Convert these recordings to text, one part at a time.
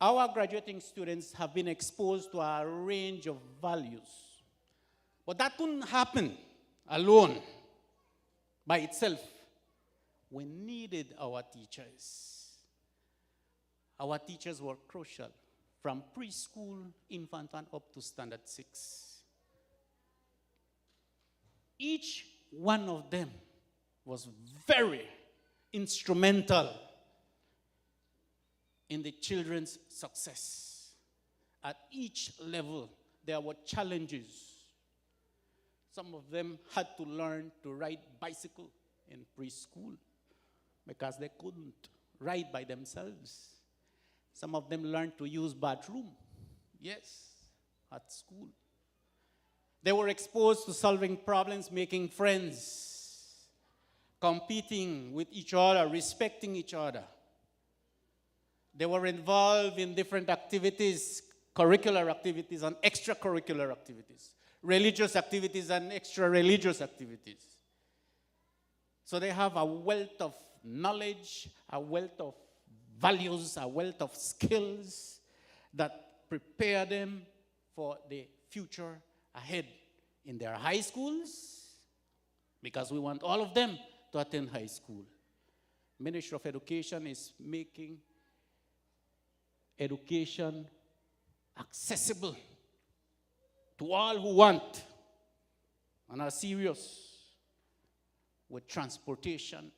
our graduating students have been exposed to a range of values. But that couldn't happen alone, by itself. We needed our teachers. Our teachers were crucial, from preschool, infant, and up to standard 6. Each one of them was very instrumental in the children's success. At each level, there were challenges. Some of them had to learn to ride bicycle in preschool because they couldn't ride by themselves. Some of them learned to use bathroom, yes, at school. They were exposed to solving problems, making friends, competing with each other, respecting each other. They were involved in different activities, curricular activities and extracurricular activities, religious activities and extra-religious activities. So they have a wealth of knowledge, a wealth of values, a wealth of skills that prepare them for the future ahead in their high schools, because we want all of them to attend high school. Ministry of Education is making education accessible to all who want and are serious with transportation,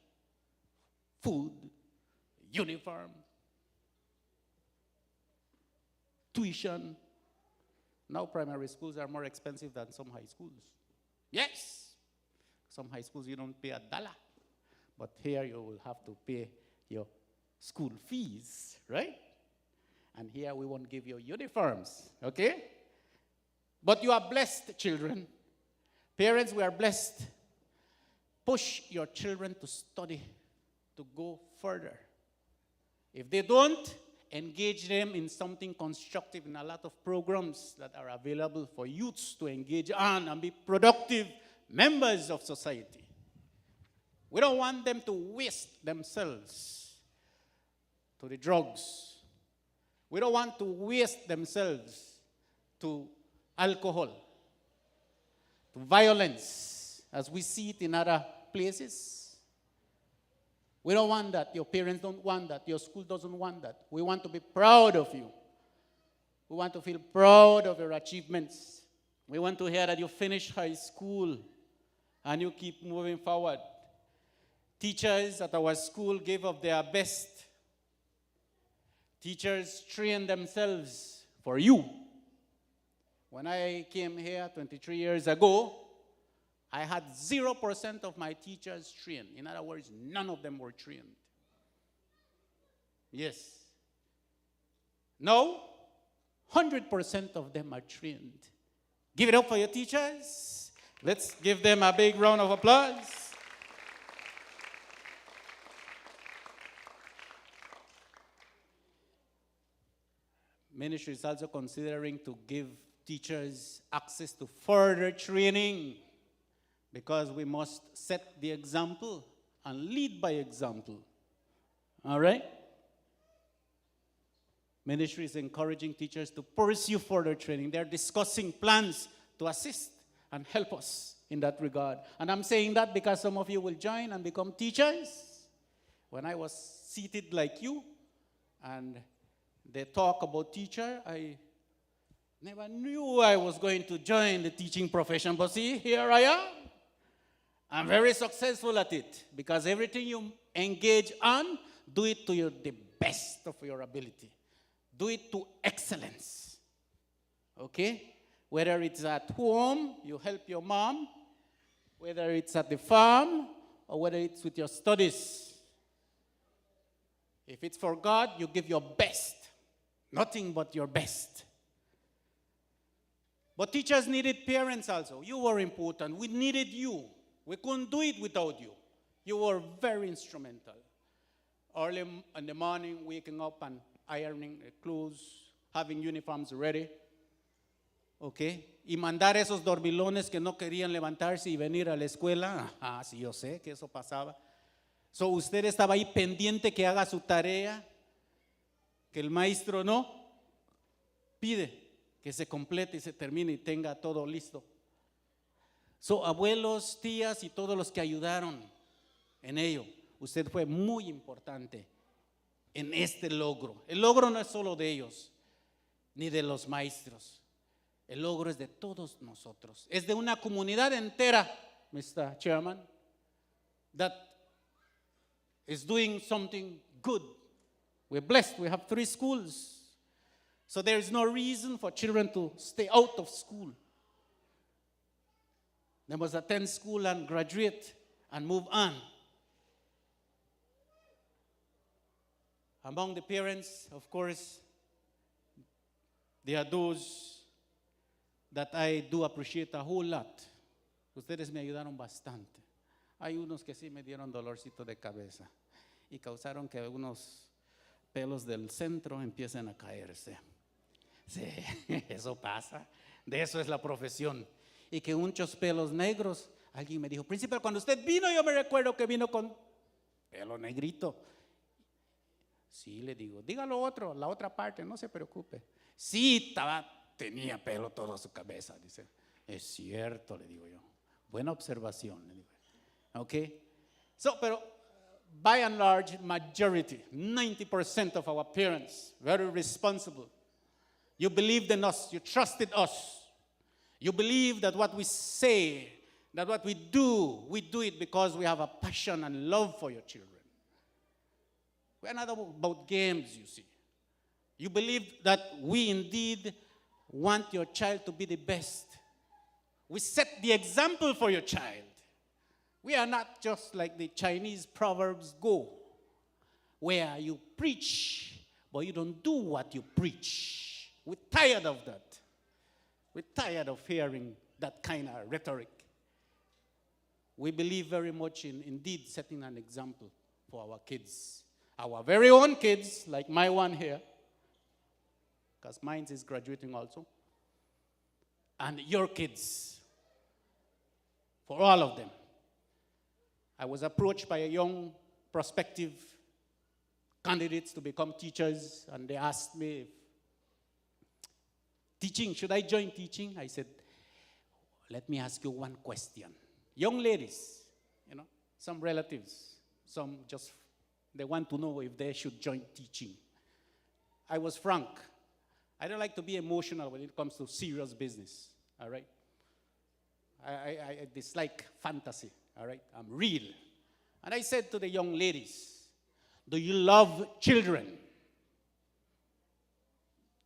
food, uniform, tuition. Now primary schools are more expensive than some high schools. Yes, some high schools you don't pay $1, but here you will have to pay your school fees, right? And here we won't give you uniforms, okay? But you are blessed, children. Parents, we are blessed. Push your children to study, to go further. If they don't, engage them in something constructive, in a lot of programs that are available for youths to engage on and be productive members of society. We don't want them to waste themselves to the drugs. We don't want to waste themselves to alcohol, to violence, as we see it in other places. We don't want that. Your parents don't want that. Your school doesn't want that. We want to be proud of you. We want to feel proud of your achievements. We want to hear that you finished high school and you keep moving forward. Teachers at our school gave up their best. Teachers train themselves for you. When I came here 23 years ago, I had 0% of my teachers trained. In other words, none of them were trained. Yes. Now, 100% of them are trained. Give it up for your teachers. Let's give them a big round of applause. Ministry is also considering to give teachers access to further training, because we must set the example and lead by example. All right? Ministry is encouraging teachers to pursue further training. They're discussing plans to assist and help us in that regard. And I'm saying that because some of you will join and become teachers. When I was seated like you and they talk about teacher, I never knew I was going to join the teaching profession. But see, here I am. I'm very successful at it, because everything you engage on, do it to the best of your ability. Do it to excellence. Okay? Whether it's at home, you help your mom, whether it's at the farm, or whether it's with your studies. If it's for God, you give your best. Nothing but your best. But teachers needed parents also. You were important. We needed you. We couldn't do it without you. You were very instrumental. Early in the morning, waking up and ironing clothes, having uniforms ready. Okay? Y mandar esos dormilones que no querían levantarse y venir a la escuela. Ah, sí, yo sé que eso pasaba. So, usted estaba ahí pendiente que haga su tarea, que el maestro no pide que se complete y se termine y tenga todo listo. So, abuelos, tías y todos los que ayudaron en ello, usted fue muy importante en este logro. El logro no es solo de ellos, ni de los maestros. El logro es de todos nosotros. Es de una comunidad entera, Mr. Chairman, that is doing something good. We're blessed. We have 3 schools. So there is no reason for children to stay out of school. They must attend school and graduate and move on. Among the parents, of course, there are those that I do appreciate a whole lot. Ustedes me ayudaron bastante. Hay unos que sí me dieron dolorcito de cabeza y causaron que unos pelos del centro empiecen a caerse. Sí, eso pasa. De eso es la profesión. Y que muchos pelos negros. Alguien me dijo, príncipe, cuando usted vino, yo me recuerdo que vino con pelo negrito. Sí, le digo, dígalo otro, la otra parte, no se preocupe. Sí, tenía pelo toda su cabeza, dice. Es cierto, le digo yo. Buena observación, le digo. Ok. So, pero by and large, majority, 90% of our parents, very responsible. You believed in us, you trusted us. You believe that what we say, that what we do it because we have a passion and love for your children. We're not about games, you see. You believe that we indeed want your child to be the best. We set the example for your child. We are not just like the Chinese proverbs go, where you preach, but you don't do what you preach. We're tired of that. We're tired of hearing that kind of rhetoric. We believe very much in indeed setting an example for our kids. Our very own kids, like my one here, because mine is graduating also, and your kids, for all of them. I was approached by a young prospective candidates to become teachers, and they asked me if teaching, should I join teaching? I said, let me ask you one question. Young ladies, some relatives, some just, they want to know if they should join teaching. I was frank. I don't like to be emotional when it comes to serious business, all right? I dislike fantasy, all right? I'm real. And I said to the young ladies, do you love children?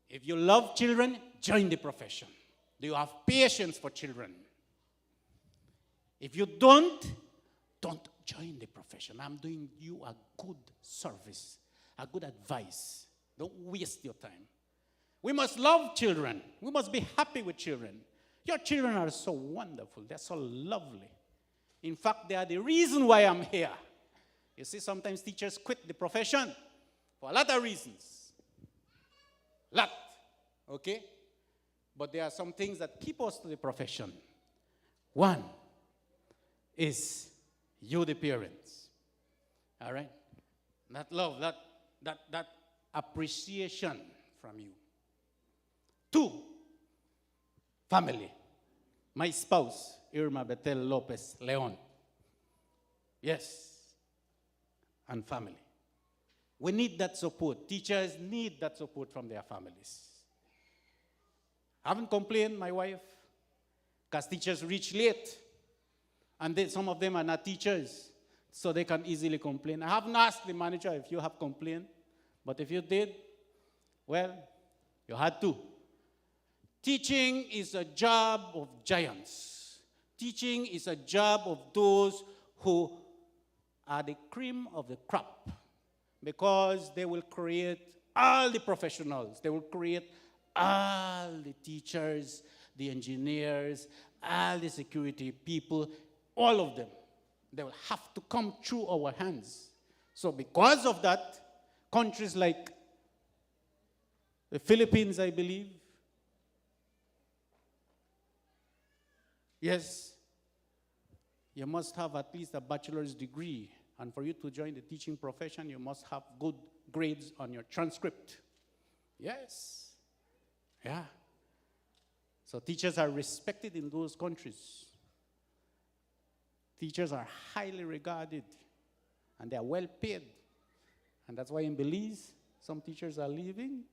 If you love children, join the profession. Do you have patience for children? If you don't join the profession. I'm doing you a good service, a good advice. Don't waste your time. We must love children. We must be happy with children. Your children are so wonderful. They're so lovely. In fact, they are the reason why I'm here. You see, sometimes teachers quit the profession for a lot of reasons. Lot. Okay? But there are some things that keep us to the profession. One is you, the parents. All right? That love, that appreciation from you. 2, family. My spouse, Irma Betel Lopez Leon. Yes. And family. We need that support. Teachers need that support from their families. I haven't complained, my wife, because teachers reach late. And some of them are not teachers, so they can easily complain. I haven't asked the manager if you have complained, but if you did, well, you had to. Teaching is a job of giants. Teaching is a job of those who are the cream of the crop, because they will create all the professionals. They will create all the teachers, the engineers, all the security people, all of them. They will have to come through our hands. So because of that, countries like the Philippines, I believe, yes, you must have at least a bachelor's degree. And for you to join the teaching profession, you must have good grades on your transcript. Yes. Yeah. So teachers are respected in those countries. Teachers are highly regarded, and they are well paid. And that's why in Belize, some teachers are leaving.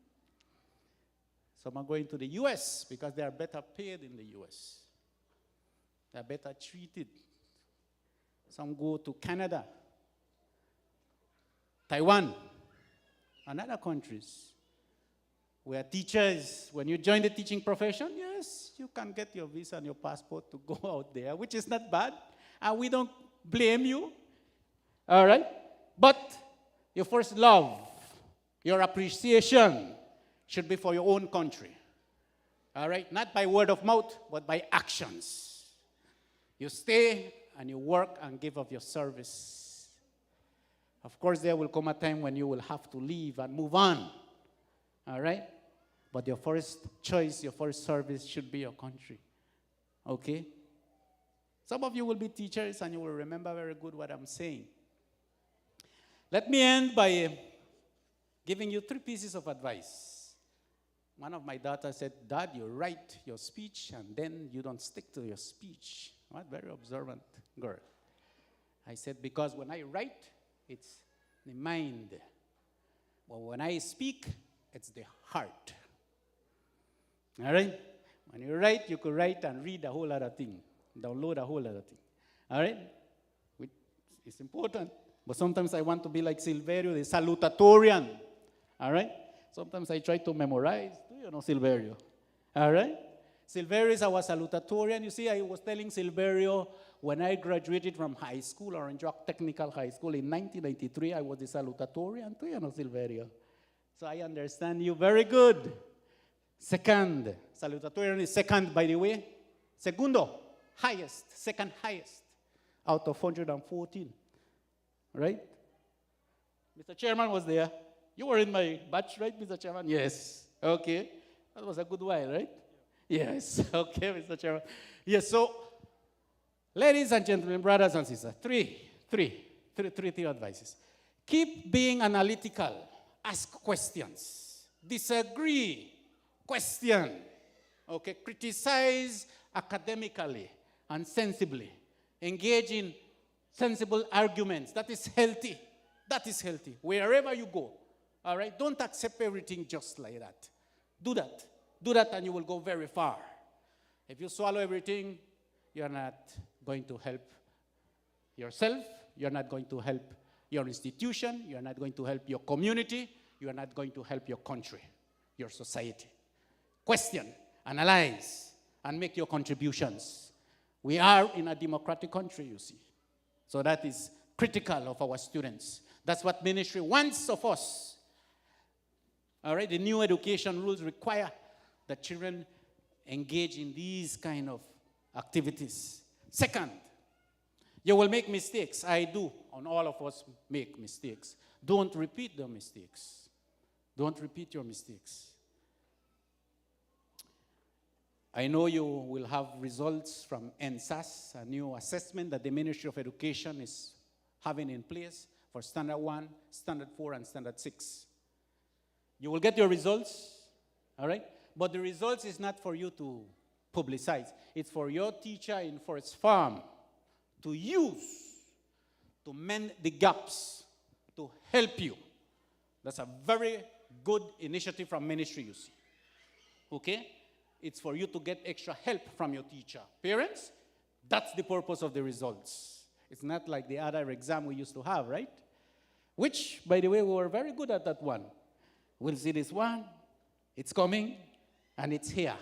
Some are going to the U.S. because they are better paid in the U.S. They are better treated. Some go to Canada, Taiwan, and other countries where teachers, when you join the teaching profession, yes, you can get your visa and your passport to go out there, which is not bad. And we don't blame you. All right? But your first love, your appreciation should be for your own country. All right? Not by word of mouth, but by actions. You stay and you work and give of your service. Of course, there will come a time when you will have to leave and move on. All right? But your first choice, your first service should be your country. Okay? Some of you will be teachers and you will remember very good what I'm saying. Let me end by giving you 3 pieces of advice. One of my daughters said, Dad, you write your speech and then you don't stick to your speech. What very observant girl. I said, because when I write, it's the mind. But when I speak, it's the heart. All right? When you write, you could write and read a whole other thing. Download a whole other thing. All right? It's important. But sometimes I want to be like Silverio, the salutatorian. All right? Sometimes I try to memorize. Do you know Silverio? All right? Silverio is our salutatorian. You see, I was telling Silverio when I graduated from high school, Orange Rock Technical High School in 1993, I was the salutatorian. Do you know Silverio? So I understand you very good. Second, salutatorian is second, by the way. Segundo, highest, second highest out of 114. Right? Mr. Chairman was there. You were in my batch, right, Mr. Chairman? Yes. Okay. That was a good while, right? Yes. Okay, Mr. Chairman. Yes, so, ladies and gentlemen, brothers and sisters, three advices. Keep being analytical. Ask questions. Disagree. Question. Okay, criticize academically and sensibly. Engage in sensible arguments. That is healthy. That is healthy. Wherever you go. All right? Don't accept everything just like that. Do that. Do that and you will go very far. If you swallow everything, you're not going to help yourself. You're not going to help your institution. You're not going to help your community. You're not going to help your country, your society. Question, analyze, and make your contributions. We are in a democratic country, you see. So that is critical of our students. That's what ministry wants of us. All right, the new education rules require that children engage in these kind of activities. Second, you will make mistakes. I do, and all of us make mistakes. Don't repeat the mistakes. Don't repeat your mistakes. I know you will have results from NSAS, a new assessment that the Ministry of Education is having in place for Standard 1, Standard 4, and Standard 6. You will get your results, all right? But the results is not for you to publicize. It's for your teacher in Forest Farm to use, to mend the gaps, to help you. That's a very good initiative from ministry, you see. Okay? It's for you to get extra help from your teacher. Parents, that's the purpose of the results. It's not like the other exam we used to have, right? Which, by the way, we were very good at that one. We'll see this one. It's coming, and it's here.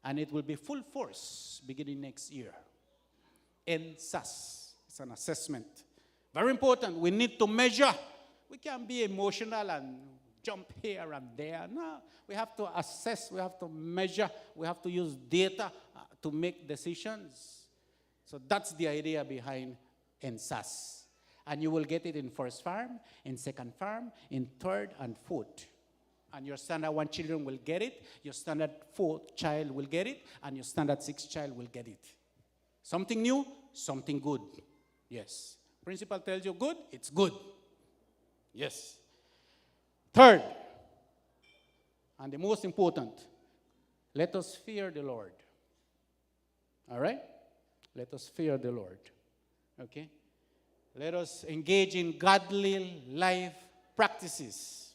And it will be full force beginning next year. NSAS. It's an assessment. Very important. We need to measure. We can't be emotional and jump here and there. No, we have to assess, we have to measure, we have to use data to make decisions. So that's the idea behind NSAS. And you will get it in first farm, in second farm, in third and fourth. And your standard 1 children will get it, your standard 4 child will get it, and your standard 6 child will get it. Something new, something good. Yes. Principal tells you good, it's good. Yes. Third, And the most important, let us fear the Lord. All right? Let us fear the Lord. Okay? Let us engage in godly life practices.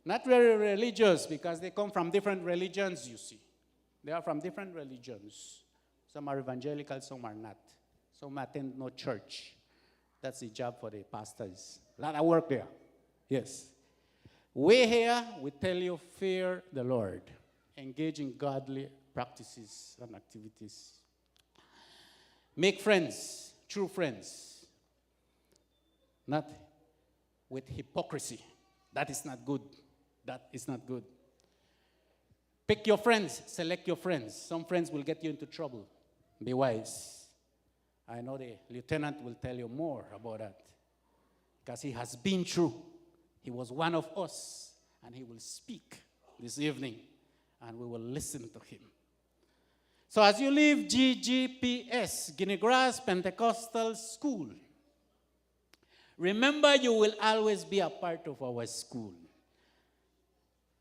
Not very religious, because they come from different religions, you see. They are from different religions. Some are evangelical, some are not. Some attend no church. That's the job for the pastors. A lot of work there. Yes. We here, we tell you, fear the Lord. Engage in godly practices and activities. Make friends, true friends. Not with hypocrisy. That is not good. That is not good. Pick your friends. Select your friends. Some friends will get you into trouble. Be wise. I know the lieutenant will tell you more about that, because he has been through. He was one of us, and he will speak this evening, and we will listen to him. So as you leave GGPS, Guinea Grass Pentecostal School, remember you will always be a part of our school.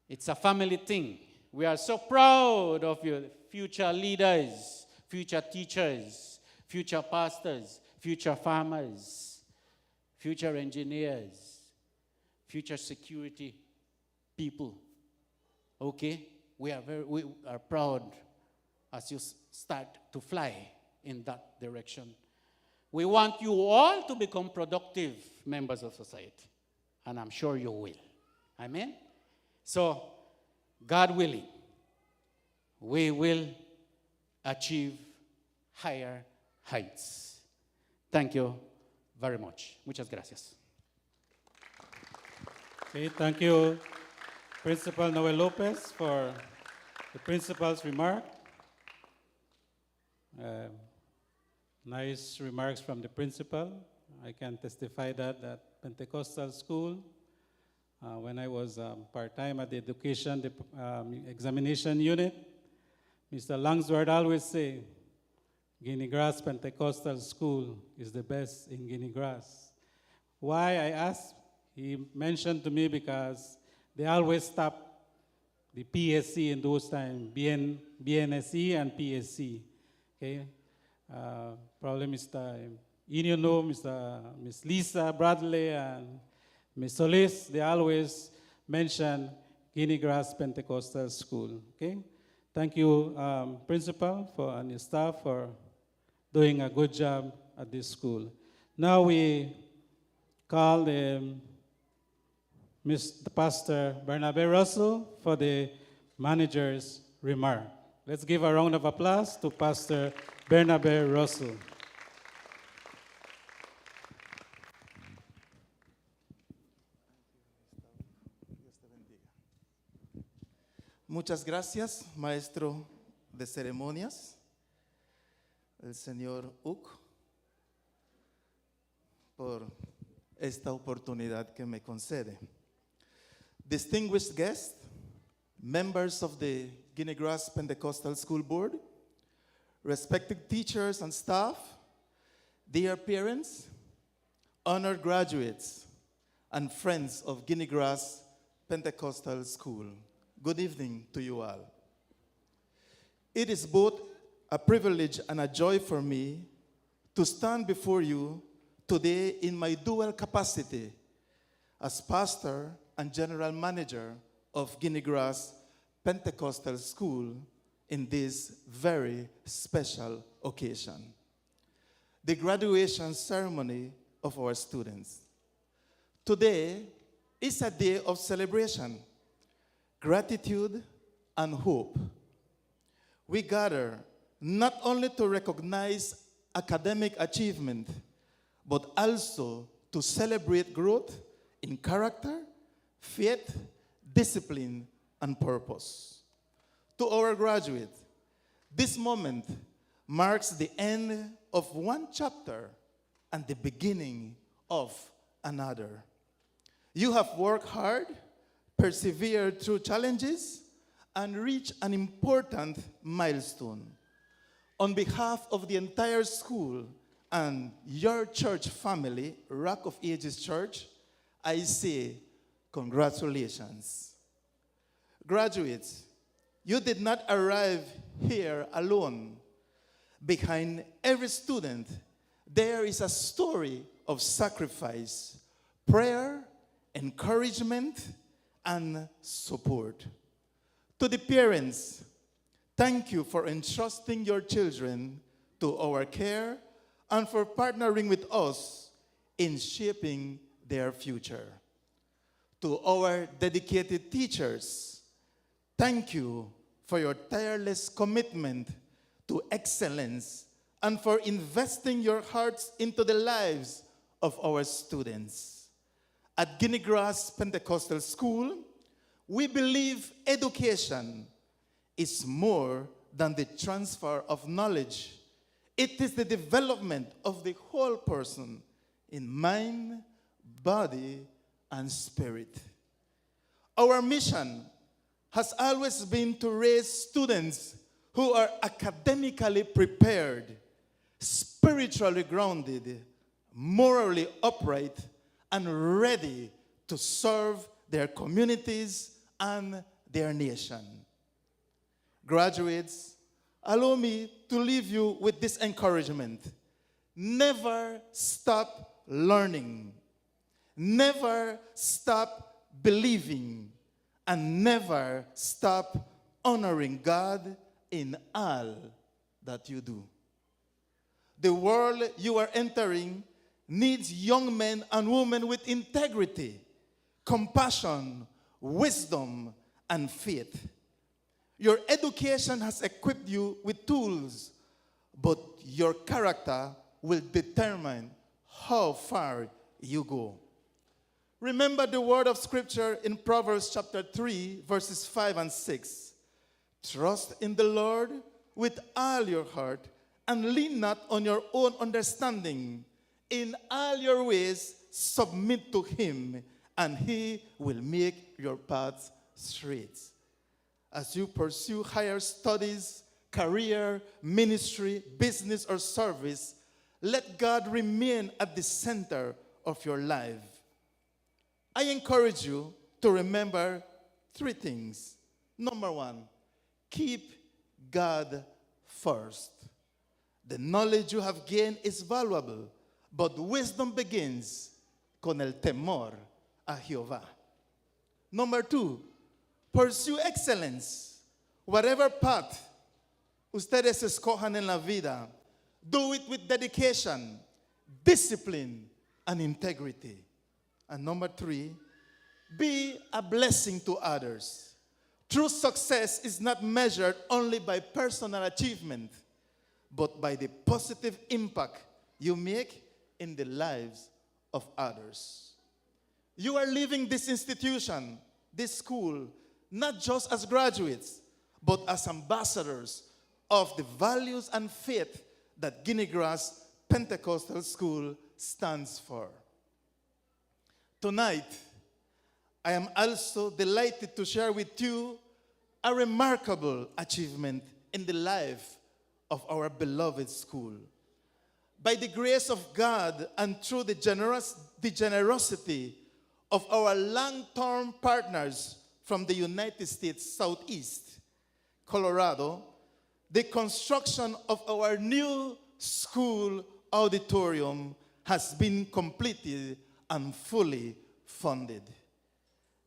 It's a family thing. We are so proud of your future leaders, future teachers, future pastors, future farmers, future engineers, future security people. Okay? We are proud as you start to fly in that direction. We want you all to become productive members of society, and I'm sure you will. Amen? So, God willing, we will achieve higher heights. Thank you very much. Muchas gracias. Okay, thank you, Principal Noel Lopez, for the principal's remark. Nice remarks from the principal. I can testify that at Pentecostal school, when I was part-time at the education examination unit, Mr. Langsword always say, Guinea Grass Pentecostal School is the best in Guinea Grass. Why, I asked, he mentioned to me because they always stop the PSC in those times, BNSE and PSC. Okay? Probably Mr. Miss Lisa Bradley and Miss Solis, they always mention Guinea Grass Pentecostal School. Okay? Thank you, Principal, and your staff for doing a good job at this school. Now we call the Pastor Bernabe Russell for the manager's remark. Let's give a round of applause to Pastor Bernabe Russell. Muchas gracias, maestro de ceremonias, el señor Uc, por esta oportunidad que me concede. Distinguished guests, members of the Guinea Grass Pentecostal School Board, respected teachers and staff, dear parents, honored graduates, and friends of Guinea Grass Pentecostal School. Good evening to you all. It is both a privilege and a joy for me to stand before you today in my dual capacity as pastor and general manager of Guinea Grass Pentecostal School in this very special occasion, the graduation ceremony of our students. Today is a day of celebration, gratitude, and hope. We gather not only to recognize academic achievement, but also to celebrate growth in character, faith, discipline, and purpose. To our graduates, this moment marks the end of one chapter and the beginning of another. You have worked hard, persevered through challenges, and reached an important milestone. On behalf of the entire school and your church family, Rock of Ages Church, I say congratulations. Graduates, you did not arrive here alone. Behind every student, there is a story of sacrifice, prayer, encouragement, and support. To the parents, thank you for entrusting your children to our care and for partnering with us in shaping their future. To our dedicated teachers, thank you for your tireless commitment to excellence and for investing your hearts into the lives of our students. At Guinea Grass Pentecostal School, we believe education is more than the transfer of knowledge. It is the development of the whole person in mind, body, and spirit. Our mission has always been to raise students who are academically prepared, spiritually grounded, morally upright, and ready to serve their communities and their nation. Graduates, allow me to leave you with this encouragement. Never stop learning. Never stop believing. And never stop honoring God in all that you do. The world you are entering needs young men and women with integrity, compassion, wisdom, and faith. Your education has equipped you with tools, but your character will determine how far you go. Remember the word of Scripture in Proverbs chapter 3, verses 5 and 6. Trust in the Lord with all your heart and lean not on your own understanding. In all your ways submit to him, and he will make your paths straight. As you pursue higher studies, career, ministry, business, or service, let God remain at the center of your life. I encourage you to remember 3 things. Number 1, keep God first. The knowledge you have gained is valuable, but wisdom begins con el temor a Jehová. Number 2, pursue excellence. Whatever path ustedes escojan en la vida, do it with dedication, discipline, and integrity. And number 3, be a blessing to others. True success is not measured only by personal achievement, but by the positive impact you make in the lives of others. You are leaving this institution, this school, not just as graduates, but as ambassadors of the values and faith that Guinea Grass Pentecostal School stands for. Tonight, I am also delighted to share with you a remarkable achievement in the life of our beloved school. By the grace of God and through the generosity of our long-term partners from the United States Southeast, Colorado, the construction of our new school auditorium has been completed and fully funded.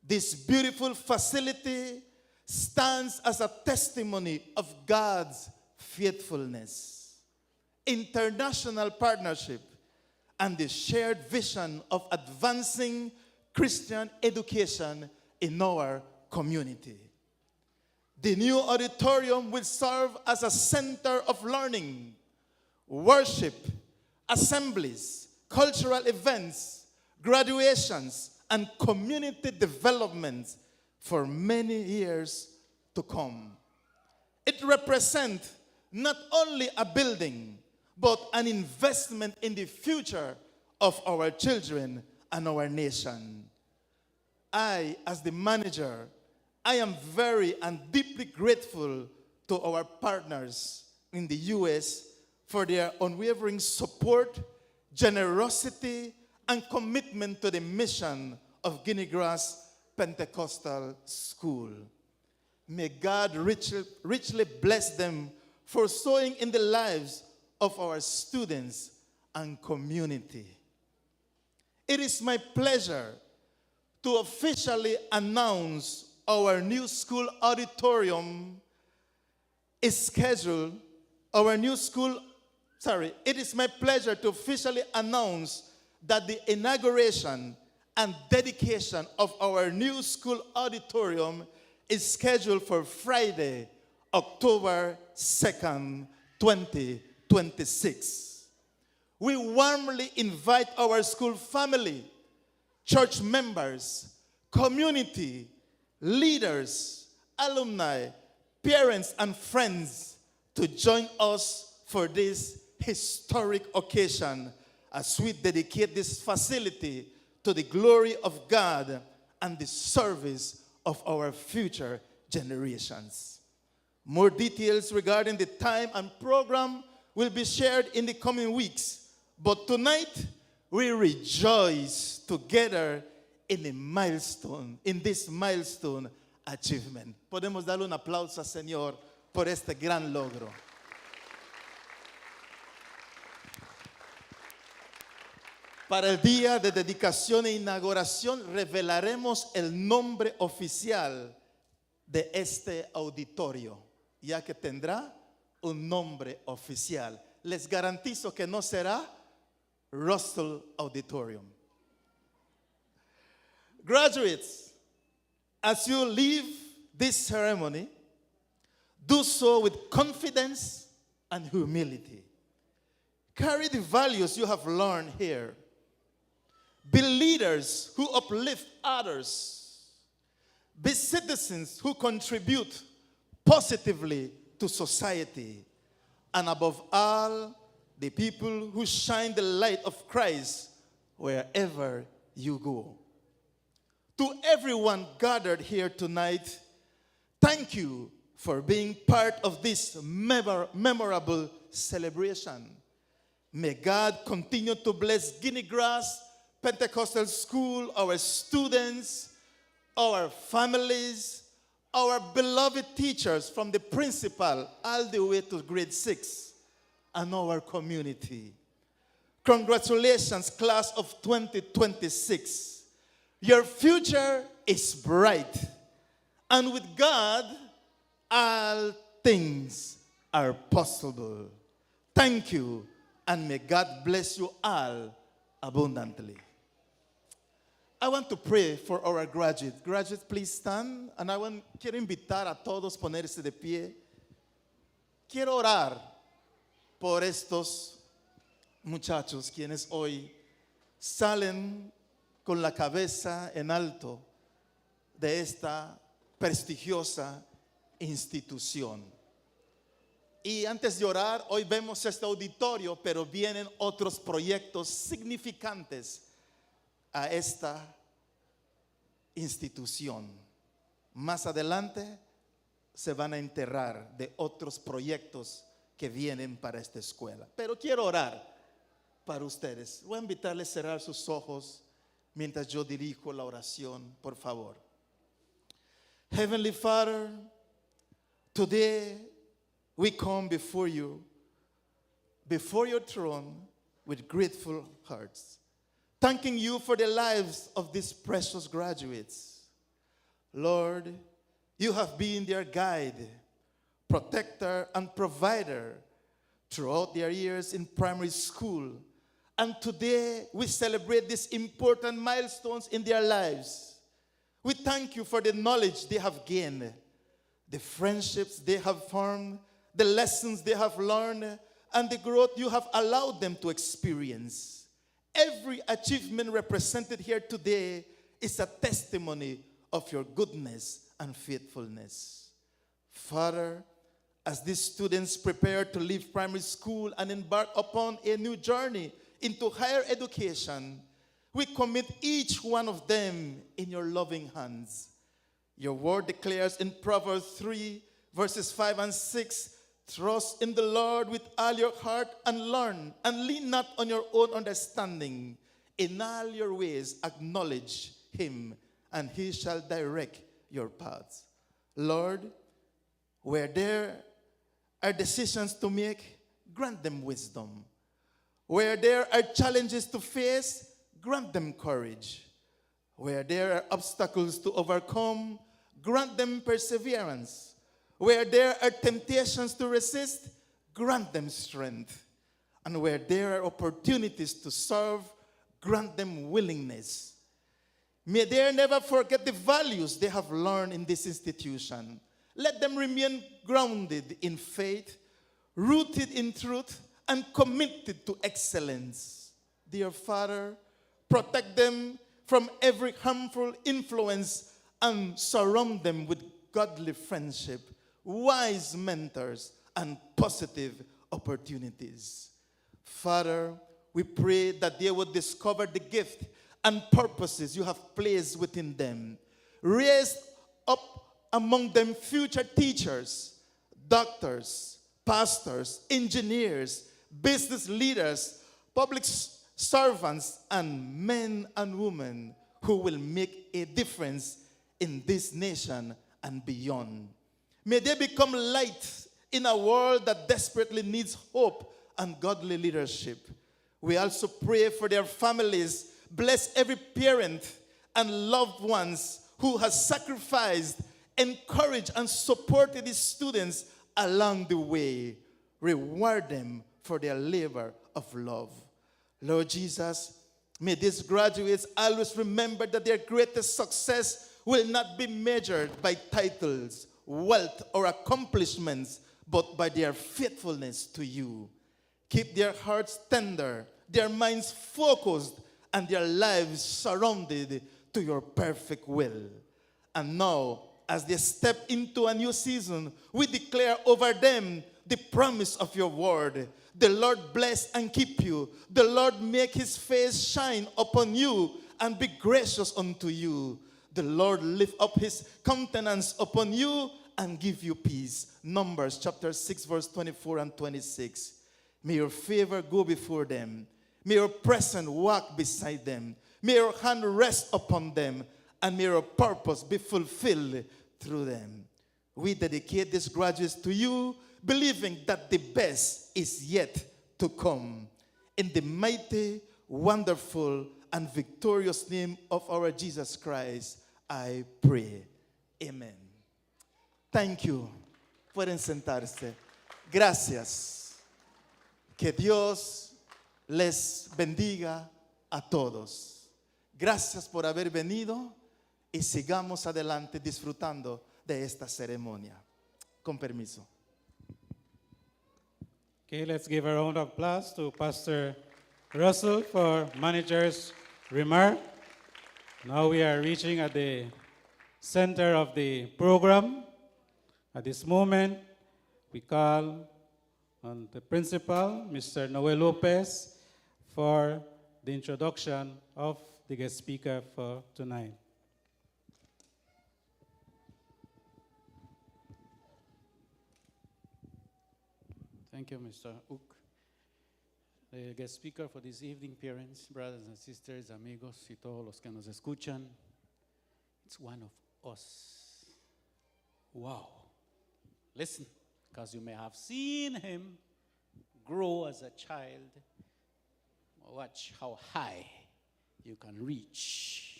This beautiful facility stands as a testimony of God's faithfulness, international partnership, and the shared vision of advancing Christian education in our community. The new auditorium will serve as a center of learning, worship, assemblies, cultural events, graduations, and community development for many years to come. It represents not only a building, but an investment in the future of our children and our nation. I, as the manager, I am very and deeply grateful to our partners in the U.S. for their unwavering support, generosity, and commitment to the mission of Guinea Grass Pentecostal School. May God richly bless them for sowing in the lives of our students and community. It is my pleasure to officially announce our new school auditorium is scheduled. It is my pleasure to officially announce that the inauguration and dedication of our new school auditorium is scheduled for Friday, October 2nd, 2026. We warmly invite our school family, church members, community, leaders, alumni, parents, and friends to join us for this historic occasion as we dedicate this facility to the glory of God and the service of our future generations. More details regarding the time and program will be shared in the coming weeks. But tonight, we rejoice together in this milestone achievement. Podemos darle un aplauso al Señor por este gran logro. Para el día de dedicación e inauguración revelaremos el nombre oficial de este auditorio, ya que tendrá un nombre oficial. Les garantizo que no será Russell Auditorium. Graduates, as you leave this ceremony, do so with confidence and humility. Carry the values you have learned here. Be leaders who uplift others. Be citizens who contribute positively to society. And above all, the people who shine the light of Christ wherever you go. To everyone gathered here tonight, thank you for being part of this memorable celebration. May God continue to bless Guinea Grass Pentecostal School, our students, our families, our beloved teachers from the principal all the way to grade 6, and our community. Congratulations, class of 2026. Your future is bright, and with God, all things are possible. Thank you, and may God bless you all abundantly. I want to pray for our graduates. Graduates, please stand. And quiero invitar a todos a ponerse de pie. Quiero orar por estos muchachos quienes hoy salen con la cabeza en alto de esta prestigiosa institución. Y antes de orar, hoy vemos este auditorio, pero vienen otros proyectos significantes a esta institución. Más adelante se van a enterar de otros proyectos que vienen para esta escuela. Pero quiero orar para ustedes. Voy a invitarles a cerrar sus ojos mientras yo dirijo la oración, por favor. Heavenly Father, today we come before you, before your throne with grateful hearts, thanking you for the lives of these precious graduates. Lord, you have been their guide, protector, and provider throughout their years in primary school. And today we celebrate these important milestones in their lives. We thank you for the knowledge they have gained, the friendships they have formed, the lessons they have learned, and the growth you have allowed them to experience. Every achievement represented here today is a testimony of your goodness and faithfulness. Father, as these students prepare to leave primary school and embark upon a new journey into higher education, we commit each one of them in your loving hands. Your word declares in Proverbs 3, verses 5 and 6, trust in the Lord with all your heart and learn, and lean not on your own understanding. In all your ways acknowledge him, and he shall direct your paths. Lord, Where there are decisions to make, grant them wisdom. Where there are challenges to face, grant them courage. Where there are obstacles to overcome, grant them perseverance. Where there are temptations to resist, grant them strength. And where there are opportunities to serve, grant them willingness. May they never forget the values they have learned in this institution. Let them remain grounded in faith, rooted in truth, and committed to excellence. Dear Father, protect them from every harmful influence and surround them with godly friendship, wise mentors, and positive opportunities. Father, we pray that they would discover the gift and purposes you have placed within them. Raise up among them future teachers, doctors, pastors, engineers, business leaders, public servants, and men and women who will make a difference in this nation and beyond. May they become light in a world that desperately needs hope and godly leadership. We also pray for their families. Bless every parent and loved ones who has sacrificed, encouraged, and supported these students along the way. Reward them for their labor of love. Lord Jesus, may these graduates always remember that their greatest success will not be measured by titles, wealth, or accomplishments, but by their faithfulness to you. Keep their hearts tender, their minds focused, and their lives surrounded to your perfect will. And now, as they step into a new season, we declare over them the promise of your word. The Lord bless and keep you. The Lord make his face shine upon you and be gracious unto you. The Lord lift up his countenance upon you and give you peace. Numbers chapter 6 verse 24 and 26. May your favor go before them. May your presence walk beside them. May your hand rest upon them. And may your purpose be fulfilled through them. We dedicate these graduates to you, believing that the best is yet to come. In the mighty, wonderful, and victorious name of our Jesus Christ, I pray. Amen. Thank you. Pueden sentarse. Gracias. Que Dios les bendiga a todos. Gracias por haber venido y sigamos adelante disfrutando de esta ceremonia. Con permiso. Okay, let's give a round of applause to Pastor Russell for manager's remark. Now we are reaching at the center of the program. At this moment, we call on the principal, Mr. Noel Lopez, for the introduction of the guest speaker for tonight. Thank you, Mr. Ook. The guest speaker for this evening, parents, brothers and sisters, amigos, y todos los que nos escuchan, it's one of us. Wow. Listen, because you may have seen him grow as a child. Watch how high you can reach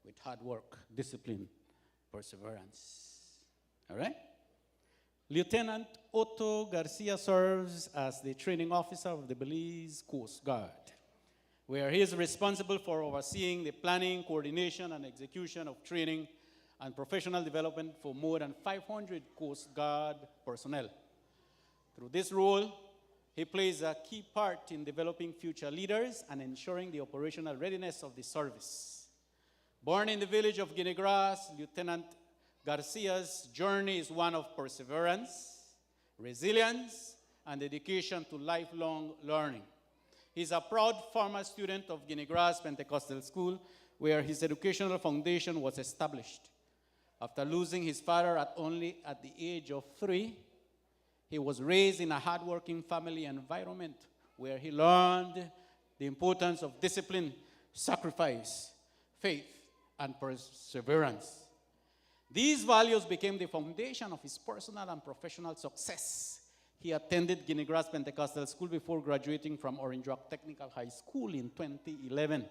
with hard work, discipline, perseverance. All right? Lieutenant Otto Garcia serves as the training officer of the Belize Coast Guard, where he is responsible for overseeing the planning, coordination, and execution of training and professional development for more than 500 Coast Guard personnel. Through this role, he plays a key part in developing future leaders and ensuring the operational readiness of the service. Born in the village of Guinea Grass, Lieutenant Garcia's journey is one of perseverance, resilience, and dedication to lifelong learning. He's a proud former student of Guinea Grass Pentecostal School, where his educational foundation was established. After losing his father at the age of 3, he was raised in a hardworking family environment where he learned the importance of discipline, sacrifice, faith, and perseverance. These values became the foundation of his personal and professional success. He attended Guinea Grass Pentecostal School before graduating from Orange Rock Technical High School in 2011.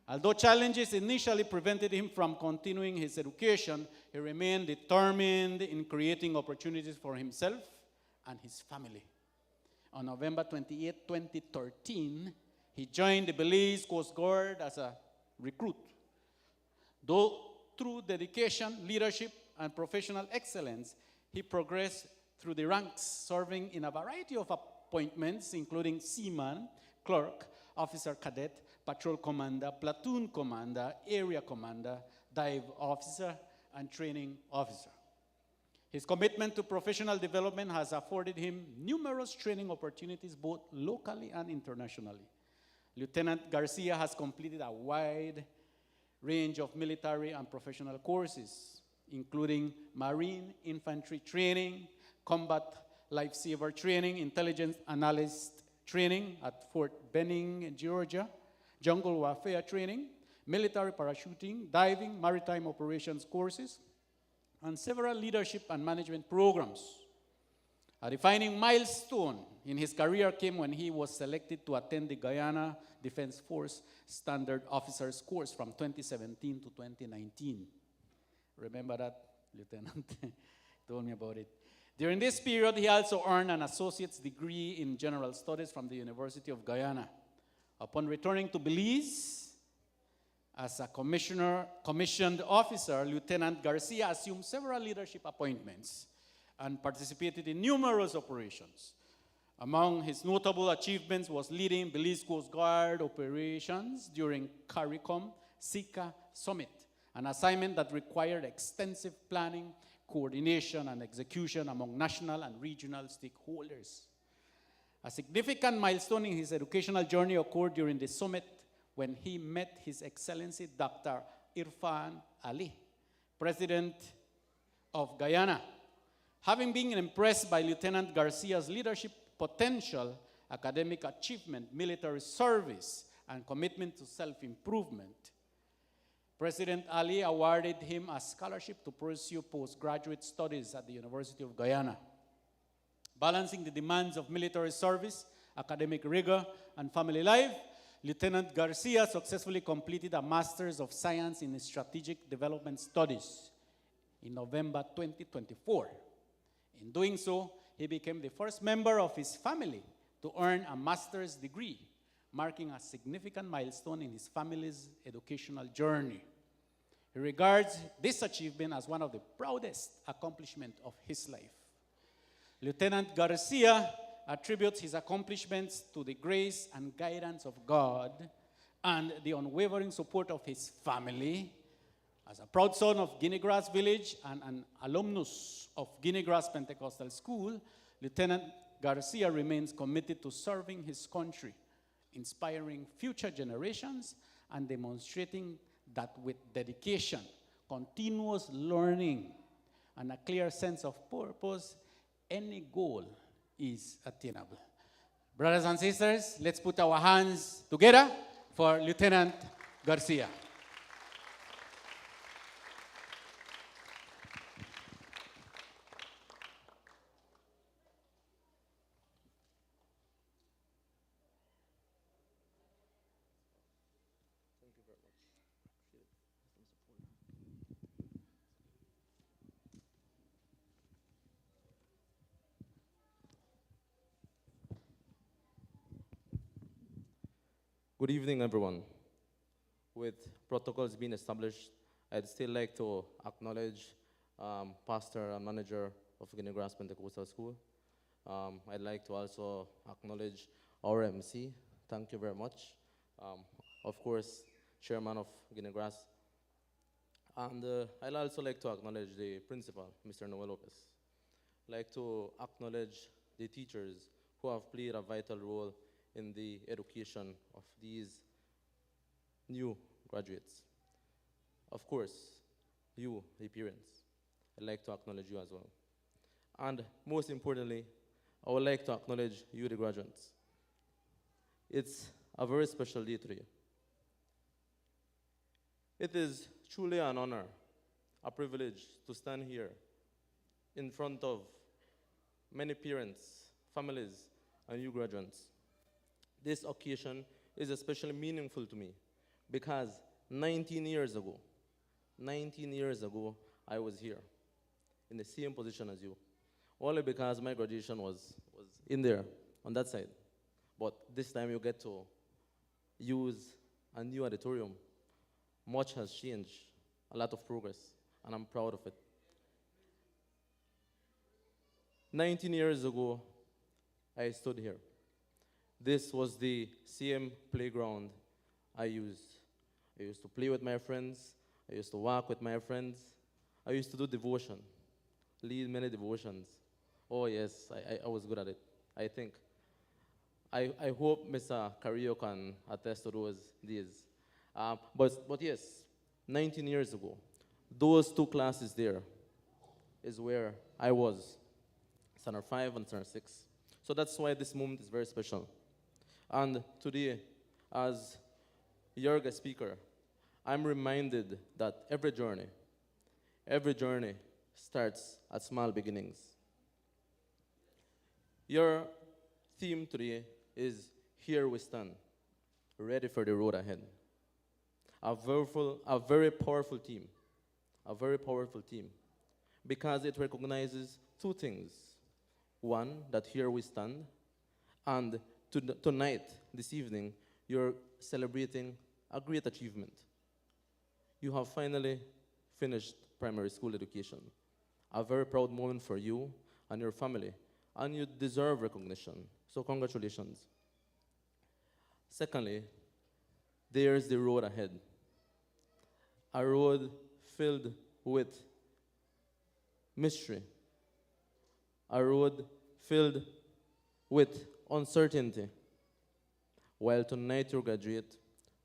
Although challenges initially prevented him from continuing his education, he remained determined in creating opportunities for himself and his family. On November 28, 2013, he joined the Belize Coast Guard as a recruit. Though through dedication, leadership, and professional excellence, he progressed through the ranks, serving in a variety of appointments, including seaman, clerk, officer cadet, patrol commander, platoon commander, area commander, dive officer, and training officer. His commitment to professional development has afforded him numerous training opportunities both locally and internationally. Lieutenant Garcia has completed a wide range of military and professional courses, including Marine Infantry training, combat lifesaver training, intelligence analyst training at Fort Benning, Georgia, jungle warfare training, military parachuting, diving, maritime operations courses, and several leadership and management programs. A defining milestone in his career came when he was selected to attend the Guyana Defense Force Standard Officers Course from 2017 to 2019. Remember that, Lieutenant? Told me about it. During this period, he also earned an associate's degree in general studies from the University of Guyana. Upon returning to Belize as a commissioned officer, Lieutenant Garcia assumed several leadership appointments and participated in numerous operations. Among his notable achievements was leading Belize Coast Guard operations during CARICOM SICA Summit, an assignment that required extensive planning, coordination, and execution among national and regional stakeholders. A significant milestone in his educational journey occurred during the summit when he met His Excellency Dr. Irfan Ali, President of Guyana. Having been impressed by Lieutenant Garcia's leadership potential, academic achievement, military service, and commitment to self-improvement, President Ali awarded him a scholarship to pursue postgraduate studies at the University of Guyana. Balancing the demands of military service, academic rigor, and family life, Lieutenant Garcia successfully completed a Master's of Science in Strategic Development Studies in November 2024. In doing so, he became the first member of his family to earn a master's degree, marking a significant milestone in his family's educational journey. He regards this achievement as one of the proudest accomplishments of his life. Lieutenant Garcia attributes his accomplishments to the grace and guidance of God and the unwavering support of his family. As a proud son of Guinea Grass Village and an alumnus of Guinea Grass Pentecostal School, Lieutenant Garcia remains committed to serving his country, inspiring future generations, and demonstrating that with dedication, continuous learning, and a clear sense of purpose, any goal is attainable. Brothers and sisters, let's put our hands together for Lieutenant Garcia. Good evening, everyone. With protocols being established, I'd still like to acknowledge pastor and manager of Guinea Grass Pentecostal School. I'd like to also acknowledge our MC. Thank you very much. Of course, chairman of Guinea Grass. And I'd also like to acknowledge the principal, Mr. Noel Lopez. I'd like to acknowledge the teachers who have played a vital role in the education of these new graduates. Of course, you, the parents, I'd like to acknowledge you as well. And most importantly, I would like to acknowledge you, the graduates. It's a very special day today. It is truly an honor, a privilege to stand here in front of many parents, families, and new graduates. This occasion is especially meaningful to me because 19 years ago, I was here in the same position as you. Only because my graduation was in there, on that side. But this time you get to use a new auditorium. Much has changed, a lot of progress, and I'm proud of it. 19 years ago, I stood here. This was the same playground I used. I used to play with my friends. I used to walk with my friends. I used to do devotion, lead many devotions. Oh yes, I was good at it, I think. I hope Mr. Carrillo can attest to those days. But yes, 19 years ago, those two classes there is where I was, Standard 5 and Standard 6. So that's why this moment is very special. And today, as your guest speaker, I'm reminded that every journey starts at small beginnings. Your theme today is Here We Stand, ready for the road ahead. A very powerful team, because it recognizes two things. One, that here we stand, and tonight, this evening, you're celebrating a great achievement. You have finally finished primary school education. A very proud moment for you and your family, and you deserve recognition. So congratulations. Secondly, there's the road ahead. A road filled with mystery. A road filled with uncertainty. While tonight you graduate,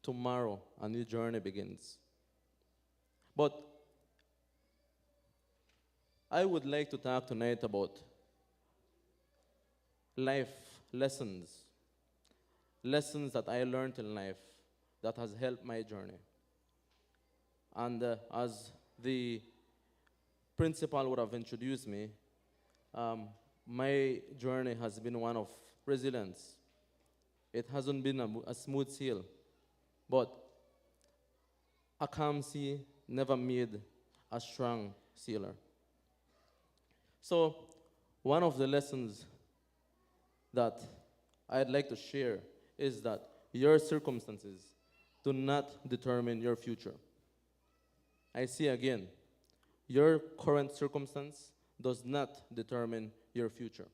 tomorrow a new journey begins. But I would like to talk tonight about life lessons that I learned in life that has helped my journey. And as the principal would have introduced me, my journey has been one of resilience. It hasn't been a smooth sail, but a calm sea never made a strong sailor. So one of the lessons that I'd like to share is that your circumstances do not determine your future. I say again, your current circumstance does not determine your future.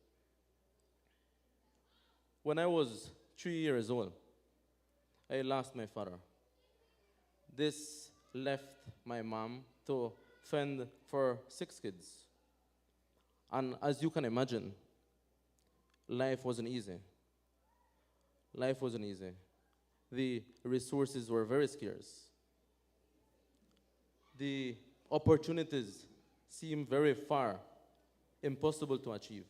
When I was 3 years old, I lost my father. This left my mom to fend for 6 kids. And as you can imagine, life wasn't easy. The resources were very scarce. The opportunities seemed very far, impossible to achieve.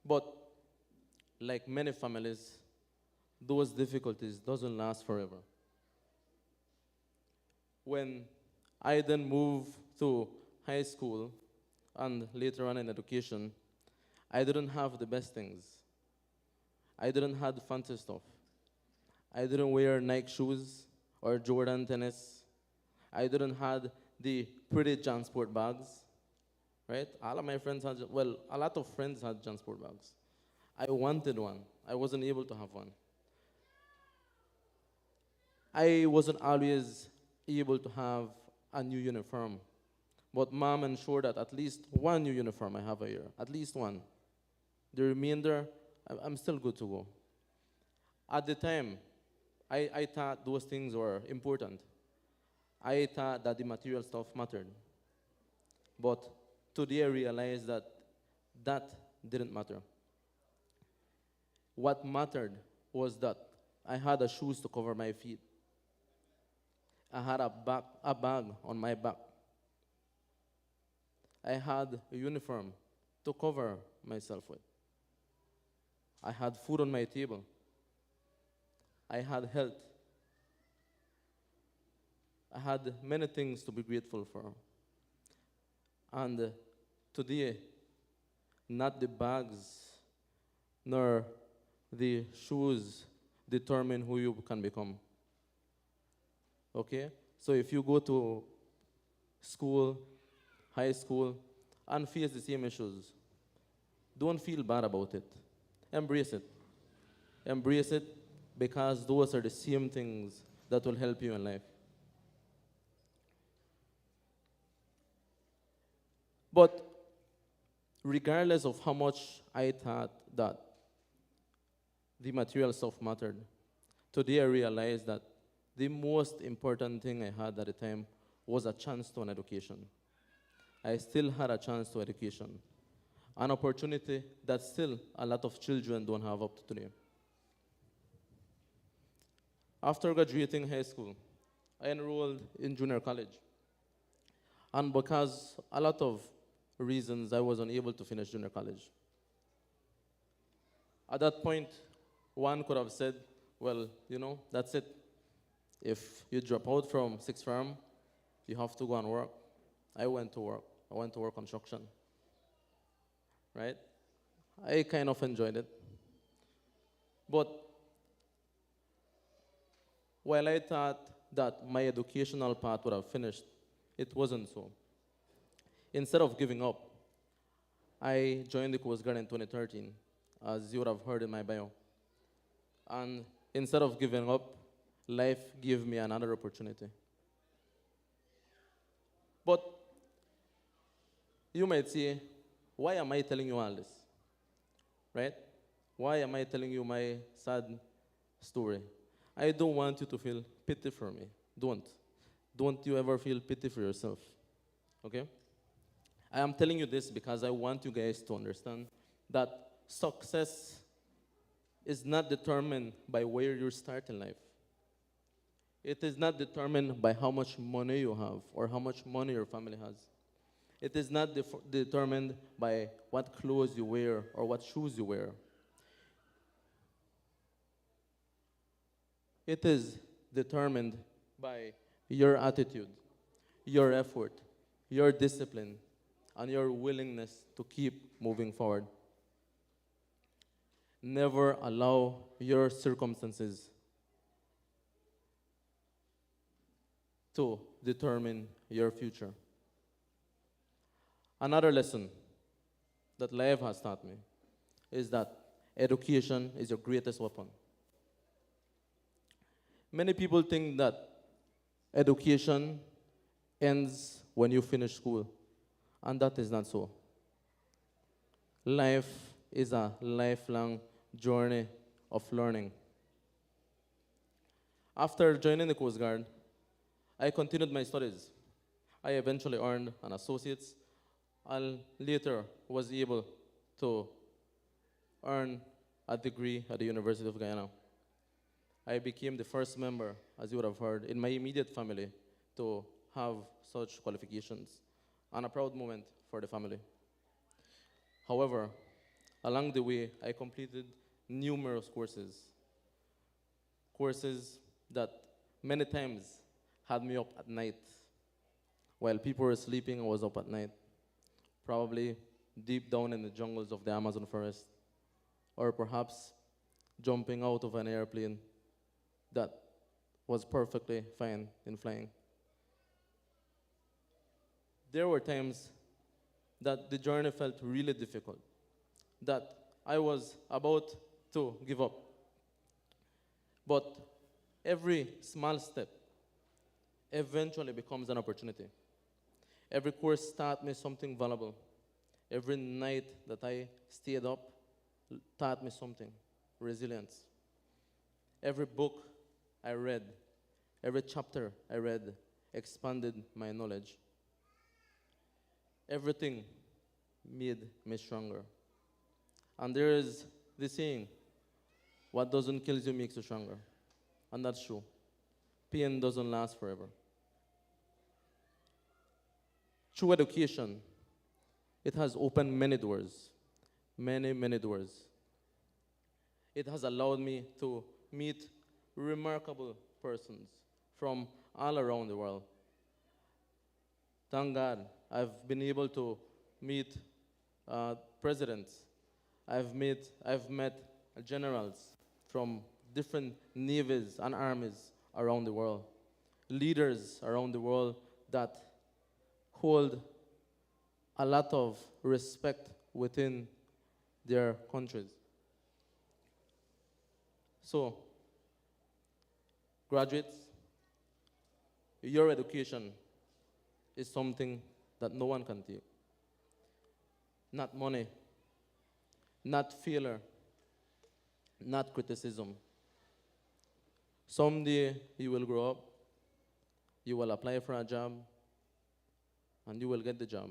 But like many families, those difficulties doesn't last forever. When I then moved to high school and later on in education, I didn't have the best things. I didn't have the fancy stuff. I didn't wear Nike shoes or Jordan tennis. I didn't have the pretty transport bags, right? All of my friends had, well, a lot of friends had transport bags. I wanted one. I wasn't able to have one. I wasn't always able to have a new uniform, but mom ensured that at least one new uniform I have a year, at least one. The remainder, I'm still good to go. At the time, I thought those things were important. I thought that the material stuff mattered. But today I realized that that didn't matter. What mattered was that I had shoes to cover my feet. I had a bag on my back. I had a uniform to cover myself with. I had food on my table. I had health. I had many things to be grateful for. And today, not the bags nor the shoes determine who you can become. Okay? So if you go to school, high school, and face the same issues, don't feel bad about it. Embrace it. Embrace it because those are the same things that will help you in life. But regardless of how much I thought that the material stuff mattered, today I realized that the most important thing I had at the time was a chance to an education. I still had a chance to education, an opportunity that still a lot of children don't have up to today. After graduating high school, I enrolled in junior college. And because a lot of reasons, I was unable to finish junior college. At that point, one could have said, well, that's it. If you drop out from sixth form, you have to go and work. I went to work. I went to work construction. Right? I kind of enjoyed it. But while I thought that my educational path would have finished, it wasn't so. Instead of giving up, I joined the Coast Guard in 2013, as you would have heard in my bio. And instead of giving up, life gave me another opportunity. But you might say, why am I telling you all this? Right? Why am I telling you my sad story? I don't want you to feel pity for me. Don't. Don't you ever feel pity for yourself. Okay? I am telling you this because I want you guys to understand that success is not determined by where you start in life. It is not determined by how much money you have or how much money your family has. It is not determined by what clothes you wear or what shoes you wear. It is determined by your attitude, your effort, your discipline, and your willingness to keep moving forward. Never allow your circumstances to determine your future. Another lesson that life has taught me is that education is your greatest weapon. Many people think that education ends when you finish school, and that is not so. Life is a lifelong journey of learning. After joining the Coast Guard, I continued my studies. I eventually earned an associate's and later was able to earn a degree at the University of Guyana. I became the first member, as you would have heard, in my immediate family to have such qualifications, and a proud moment for the family. However, along the way, I completed numerous courses that many times had me up at night. While people were sleeping, I was up at night, probably deep down in the jungles of the Amazon forest, or perhaps jumping out of an airplane that was perfectly fine in flying. There were times that the journey felt really difficult, that I was about to give up. But every small step eventually becomes an opportunity. Every course taught me something valuable. Every night that I stayed up taught me something, resilience. Every book I read, every chapter I read expanded my knowledge. Everything made me stronger. And there is this saying, what doesn't kill you makes you stronger. And that's true. Pain doesn't last forever. Through education, it has opened many doors, many doors. It has allowed me to meet remarkable persons from all around the world. Thank God, I've been able to meet presidents. I've met generals from different navies and armies around the world, leaders around the world that hold a lot of respect within their countries. So, graduates, your education is something that no one can take. Not money, not failure, not criticism. Someday you will grow up, you will apply for a job, and you will get the job.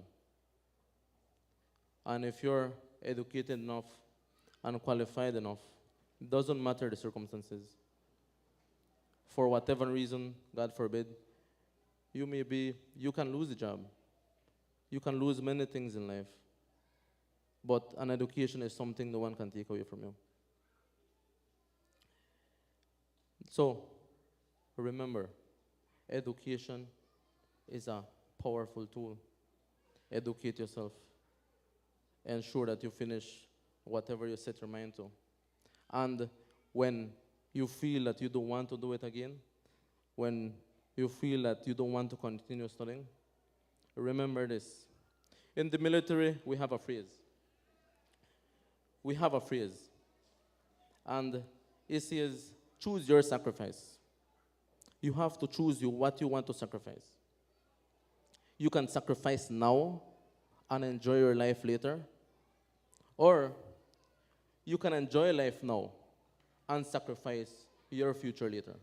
And if you're educated enough and qualified enough, it doesn't matter the circumstances. For whatever reason, God forbid, you can lose the job. You can lose many things in life. But an education is something no one can take away from you. So, remember, education is a powerful tool. Educate yourself. Ensure that you finish whatever you set your mind to. And when you feel that you don't want to do it again, when you feel that you don't want to continue studying, remember this. In the military, we have a phrase. And it says, choose your sacrifice. You have to choose what you want to sacrifice. You can sacrifice now and enjoy your life later, or you can enjoy life now and sacrifice your future later.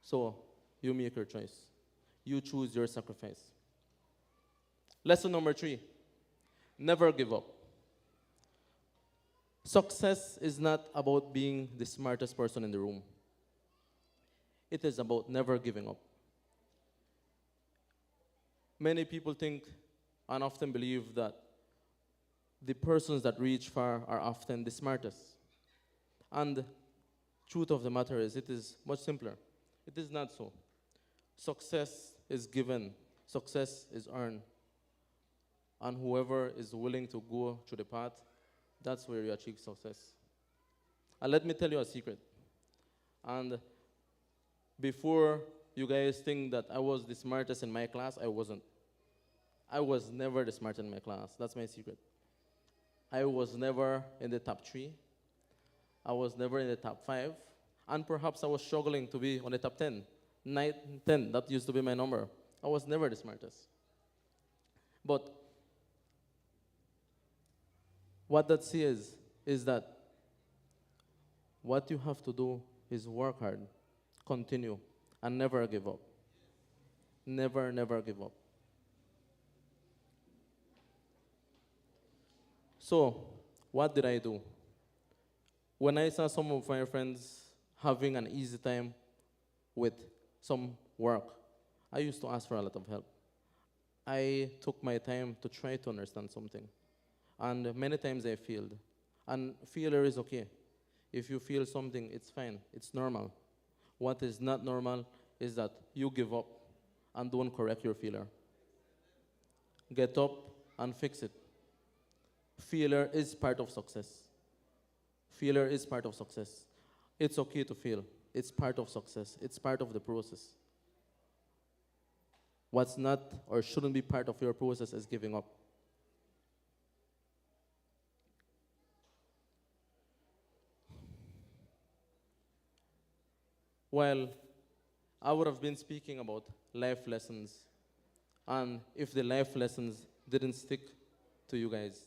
So, you make your choice. You choose your sacrifice. Lesson number 3, never give up. Success is not about being the smartest person in the room. It is about never giving up. Many people think and often believe that the persons that reach far are often the smartest. And the truth of the matter is, it is much simpler. It is not so. Success is given. Success is earned. And whoever is willing to go through the path, that's where you achieve success. And let me tell you a secret. And before you guys think that I was the smartest in my class, I wasn't. I was never the smartest in my class. That's my secret. I was never in the top 3. I was never in the top 5. And perhaps I was struggling to be on the top 10. 9, 10, that used to be my number. I was never the smartest. But what that says is that what you have to do is work hard, continue, and never give up. Never, never give up. So, what did I do? When I saw some of my friends having an easy time with some work, I used to ask for a lot of help. I took my time to try to understand something. And many times I failed. And failure is okay. If you feel something, it's fine. It's normal. What is not normal is that you give up and don't correct your failure. Get up and fix it. Failure is part of success. Failure is part of success. It's okay to fail. It's part of success. It's part of the process. What's not or shouldn't be part of your process is giving up. Well, I would have been speaking about life lessons, and if the life lessons didn't stick to you guys,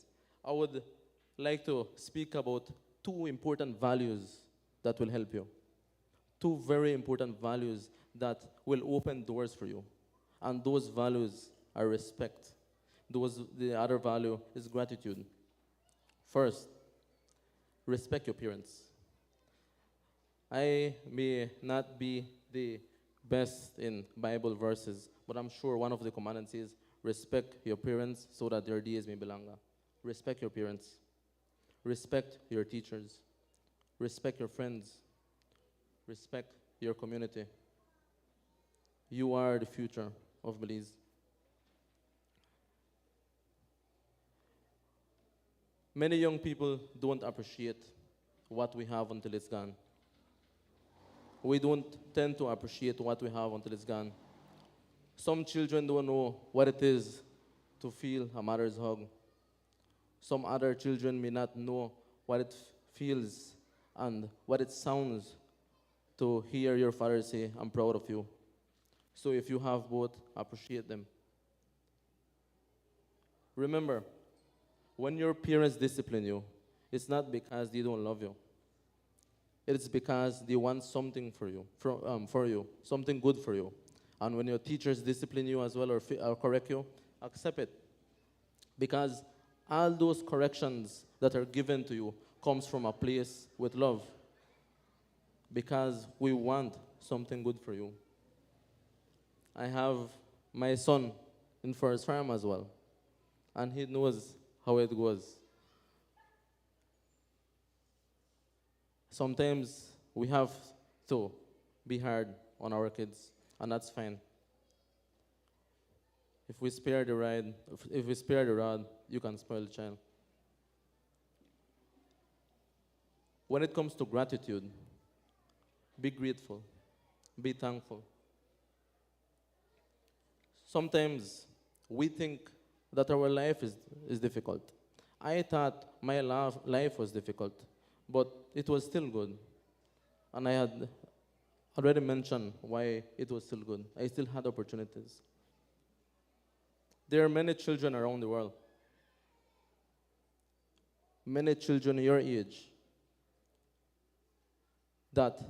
I would like to speak about 2 important values that will help you. 2 very important values that will open doors for you. And those values are respect. The other value is gratitude. First, respect your parents. I may not be the best in Bible verses, but I'm sure one of the commandments is respect your parents so that their days may be longer. Respect your parents. Respect your teachers. Respect your friends. Respect your community. You are the future of Belize. Many young people don't appreciate what we have until it's gone. We don't tend to appreciate what we have until it's gone. Some children don't know what it is to feel a mother's hug. Some other children may not know what it feels and what it sounds to hear your father say, "I'm proud of you." So if you have both, appreciate them. Remember, when your parents discipline you, it's not because they don't love you. It's because they want something for you, something good for you. And when your teachers discipline you as well or correct you, accept it. Because all those corrections that are given to you comes from a place with love. Because we want something good for you. I have my son in first farm as well. And he knows how it goes. Sometimes we have to be hard on our kids, and that's fine. If we spare the rod, you can spoil the child. When it comes to gratitude, be grateful, be thankful. Sometimes we think that our life is difficult. I thought my life was difficult, but it was still good. And I had already mentioned why it was still good. I still had opportunities. There are many children around the world, many children your age, that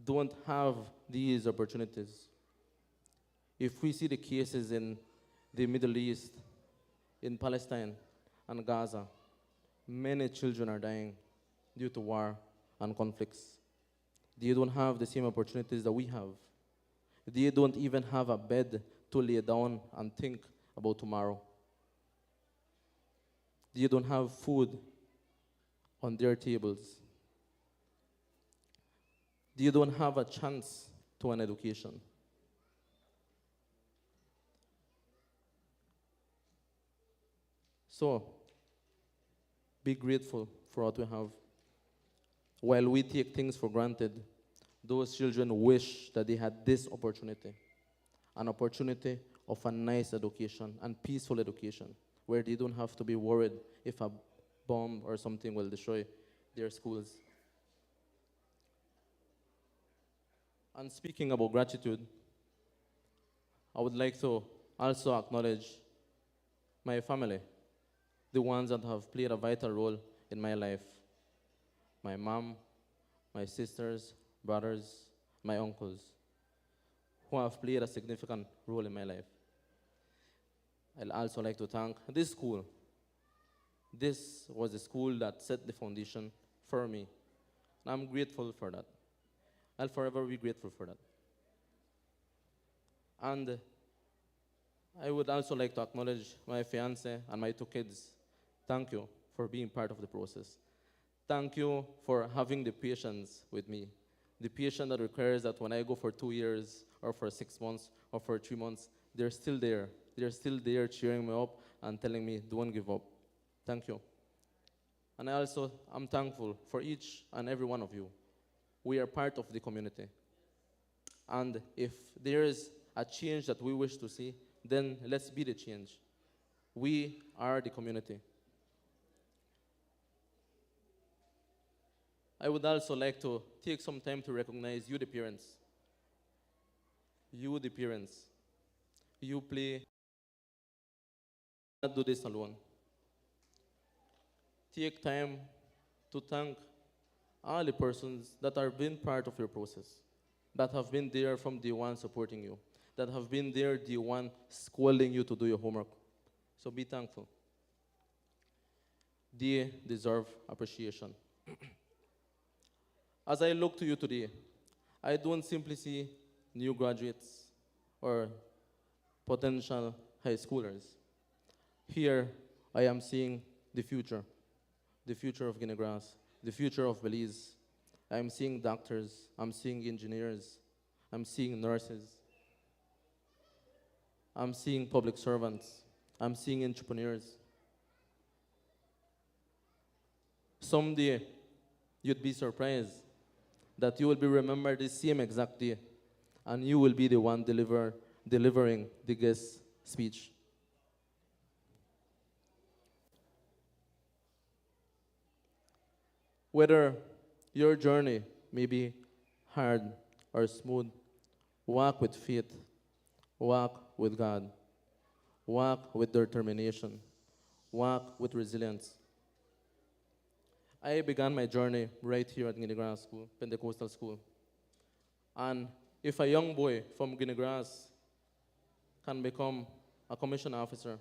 don't have these opportunities. If we see the cases in the Middle East, in Palestine and Gaza, many children are dying due to war and conflicts. They don't have the same opportunities that we have. They don't even have a bed to lay down and think about tomorrow. They don't have food on their tables. They don't have a chance to an education. So, be grateful for what we have. While we take things for granted, those children wish that they had this opportunity, an opportunity of a nice education and peaceful education, where they don't have to be worried if a bomb or something will destroy their schools. And speaking about gratitude, I would like to also acknowledge my family, the ones that have played a vital role in my life. My mom, my sisters, brothers, my uncles, who have played a significant role in my life. I'd also like to thank this school. This was the school that set the foundation for me. And I'm grateful for that. I'll forever be grateful for that. And I would also like to acknowledge my fiancé and my 2 kids. Thank you for being part of the process. Thank you for having the patience with me. The patience that requires that when I go for 2 years or for 6 months or for 3 months, they're still there. They're still there cheering me up and telling me, don't give up. Thank you. And I'm thankful for each and every one of you. We are part of the community. And if there is a change that we wish to see, then let's be the change. We are the community. I would also like to take some time to recognize you, the parents. You, the parents. You not do this alone. Take time to thank all the persons that have been part of your process, that have been there from day one supporting you, that have been there day one scolding you to do your homework. So be thankful. They deserve appreciation. As I look to you today, I don't simply see new graduates or potential high schoolers. Here, I am seeing the future of Guinea-Grass, the future of Belize. I'm seeing doctors, I'm seeing engineers, I'm seeing nurses. I'm seeing public servants. I'm seeing entrepreneurs. Someday, you'd be surprised that you will be remembered the same exact day, and you will be the one delivering the guest speech. Whether your journey may be hard or smooth, walk with faith, walk with God, walk with determination, walk with resilience. I began my journey right here at Guinea Grass School, Pentecostal School. And if a young boy from Guinea Grass can become a commissioned officer,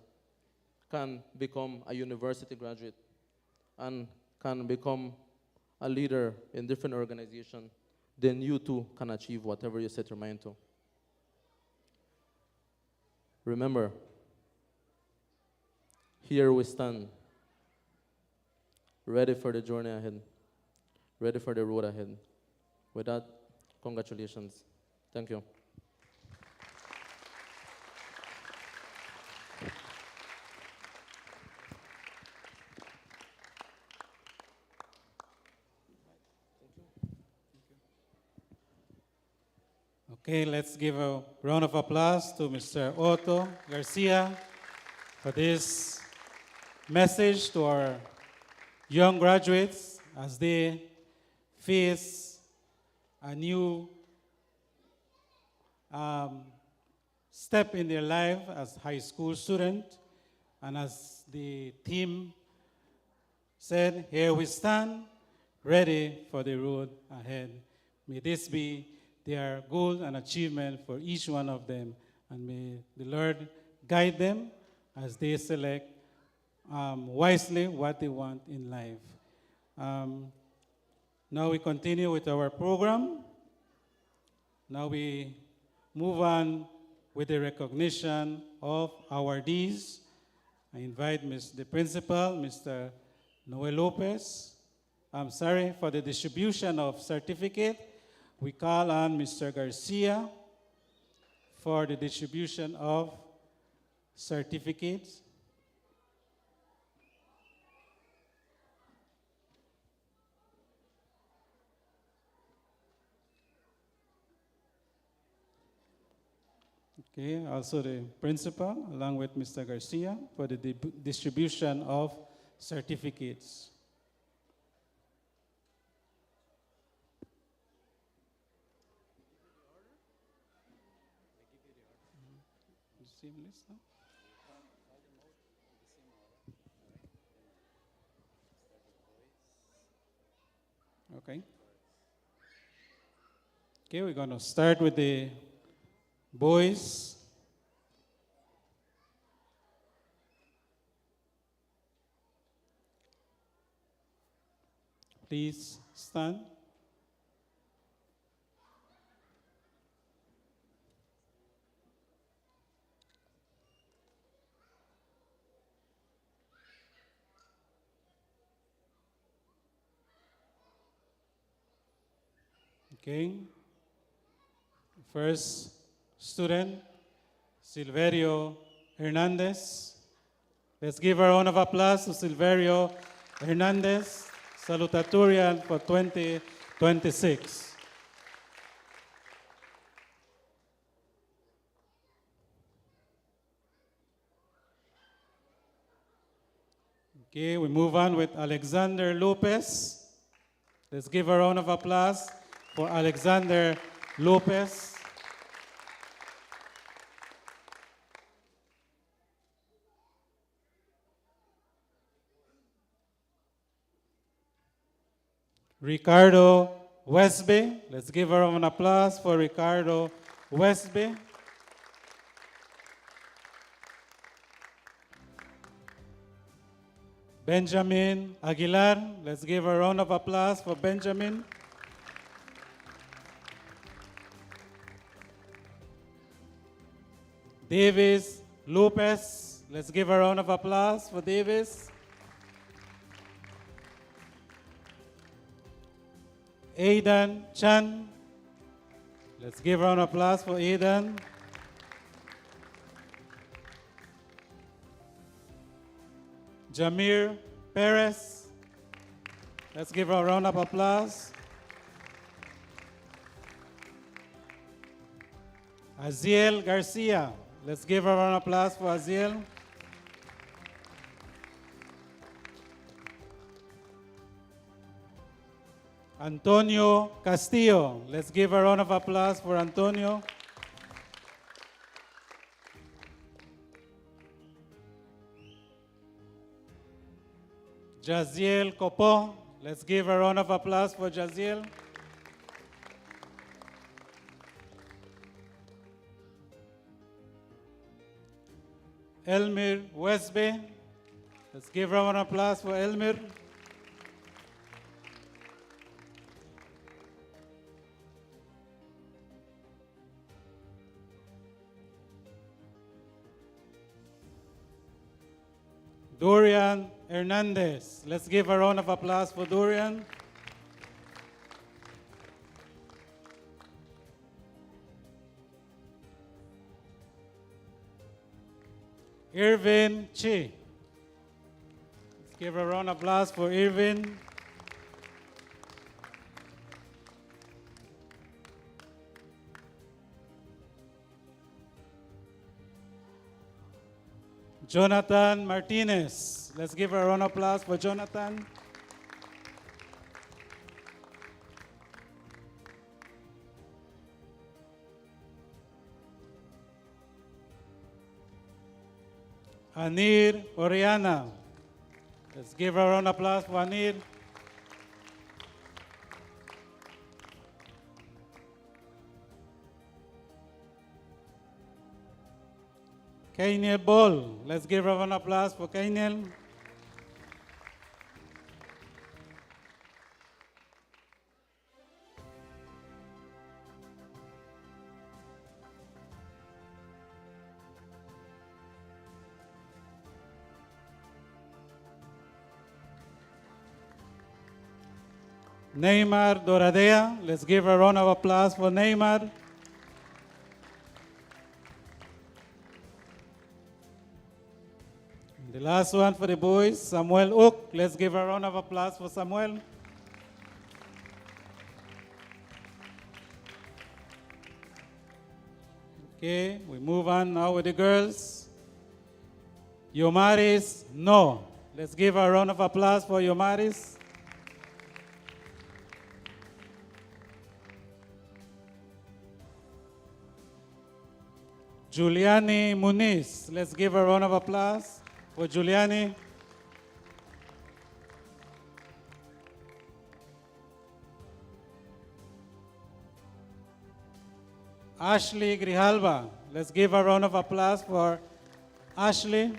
can become a university graduate, and can become a leader in different organizations, then you too can achieve whatever you set your mind to. Remember, here we stand, ready for the journey ahead, ready for the road ahead. With that, congratulations. Thank you. Okay, let's give a round of applause to Mr. Otto Garcia for this message to our young graduates as they face a new step in their life as high school student. And as the theme said, here we stand, ready for the road ahead. May this be their goal and achievement for each one of them. And may the Lord guide them as they select wisely what they want in life. Now we continue with our program. Now we move on with the recognition of awardees. I invite the principal, Mr. Noel Lopez. For the distribution of certificate, we call on Mr. Garcia for the distribution of certificates. Okay, also the principal, along with Mr. Garcia, for the distribution of certificates. Same list, no? Okay. Okay, we're going to start with the boys. Please stand. Okay. First student, Silverio Hernandez. Let's give a round of applause to Silverio Hernandez, salutatorian for 2026. Okay, we move on with Alexander Lopez. Let's give a round of applause for Alexander Lopez. Ricardo Westby. Let's give a round of applause for Ricardo Westby. Benjamin Aguilar. Let's give a round of applause for Benjamin. Davis Lopez. Let's give a round of applause for Davis. Aidan Chan. Let's give a round of applause for Aidan. Jamir Perez. Let's give her a round of applause. Aziel Garcia. Let's give her a round of applause for Aziel. Antonio Castillo. Let's give a round of applause for Antonio. Jaziel Copo. Let's give a round of applause for Jaziel. Elmir Westby. Let's give a round of applause for Elmir. Dorian Hernandez. Let's give a round of applause for Dorian. Irvin Chi. Let's give a round of applause for Irvin. Jonathan Martinez. Let's give a round of applause for Jonathan. Anir Oriana. Let's give a round of applause for Anir. Kainiel Ball. Let's give a round of applause for Kainiel. Neymar Doradea. Let's give a round of applause for Neymar. The last one for the boys, Samuel Oak. Let's give a round of applause for Samuel. Okay, we move on now with the girls. Yomaris No. Let's give a round of applause for Yomaris. Giuliani Muniz. Let's give a round of applause for Giuliani. Ashley Grijalva. Let's give a round of applause for Ashley.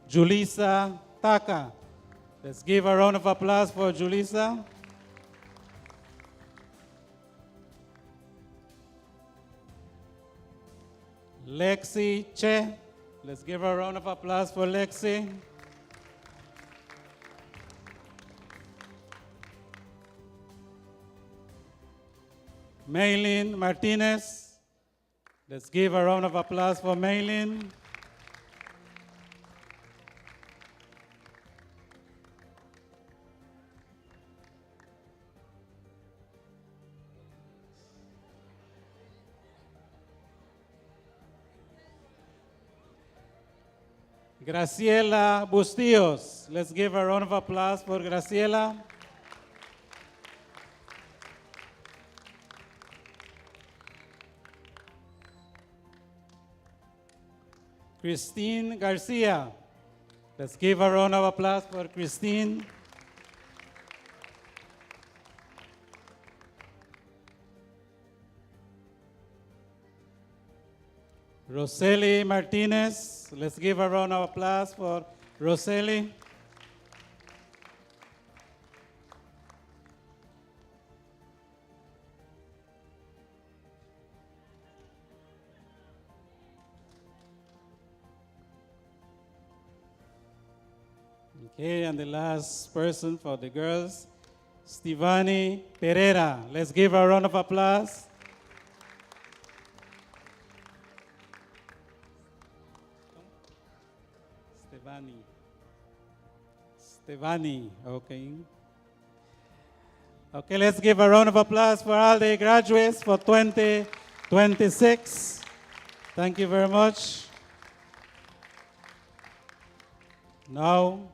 Julissa Taka. Let's give a round of applause for Julissa. Lexi Che. Let's give a round of applause for Lexi. Maylin Martinez. Let's give a round of applause for Maylin. Graciela Bustillos. Let's give a round of applause for Graciela. Christine Garcia. Let's give a round of applause for Christine. Roseli Martinez. Let's give a round of applause for Roseli. Okay, and the last person for the girls, Stevani Pereira. Let's give a round of applause. Stevani, okay. Okay, let's give a round of applause for all the graduates for 2026. Thank you very much. Now,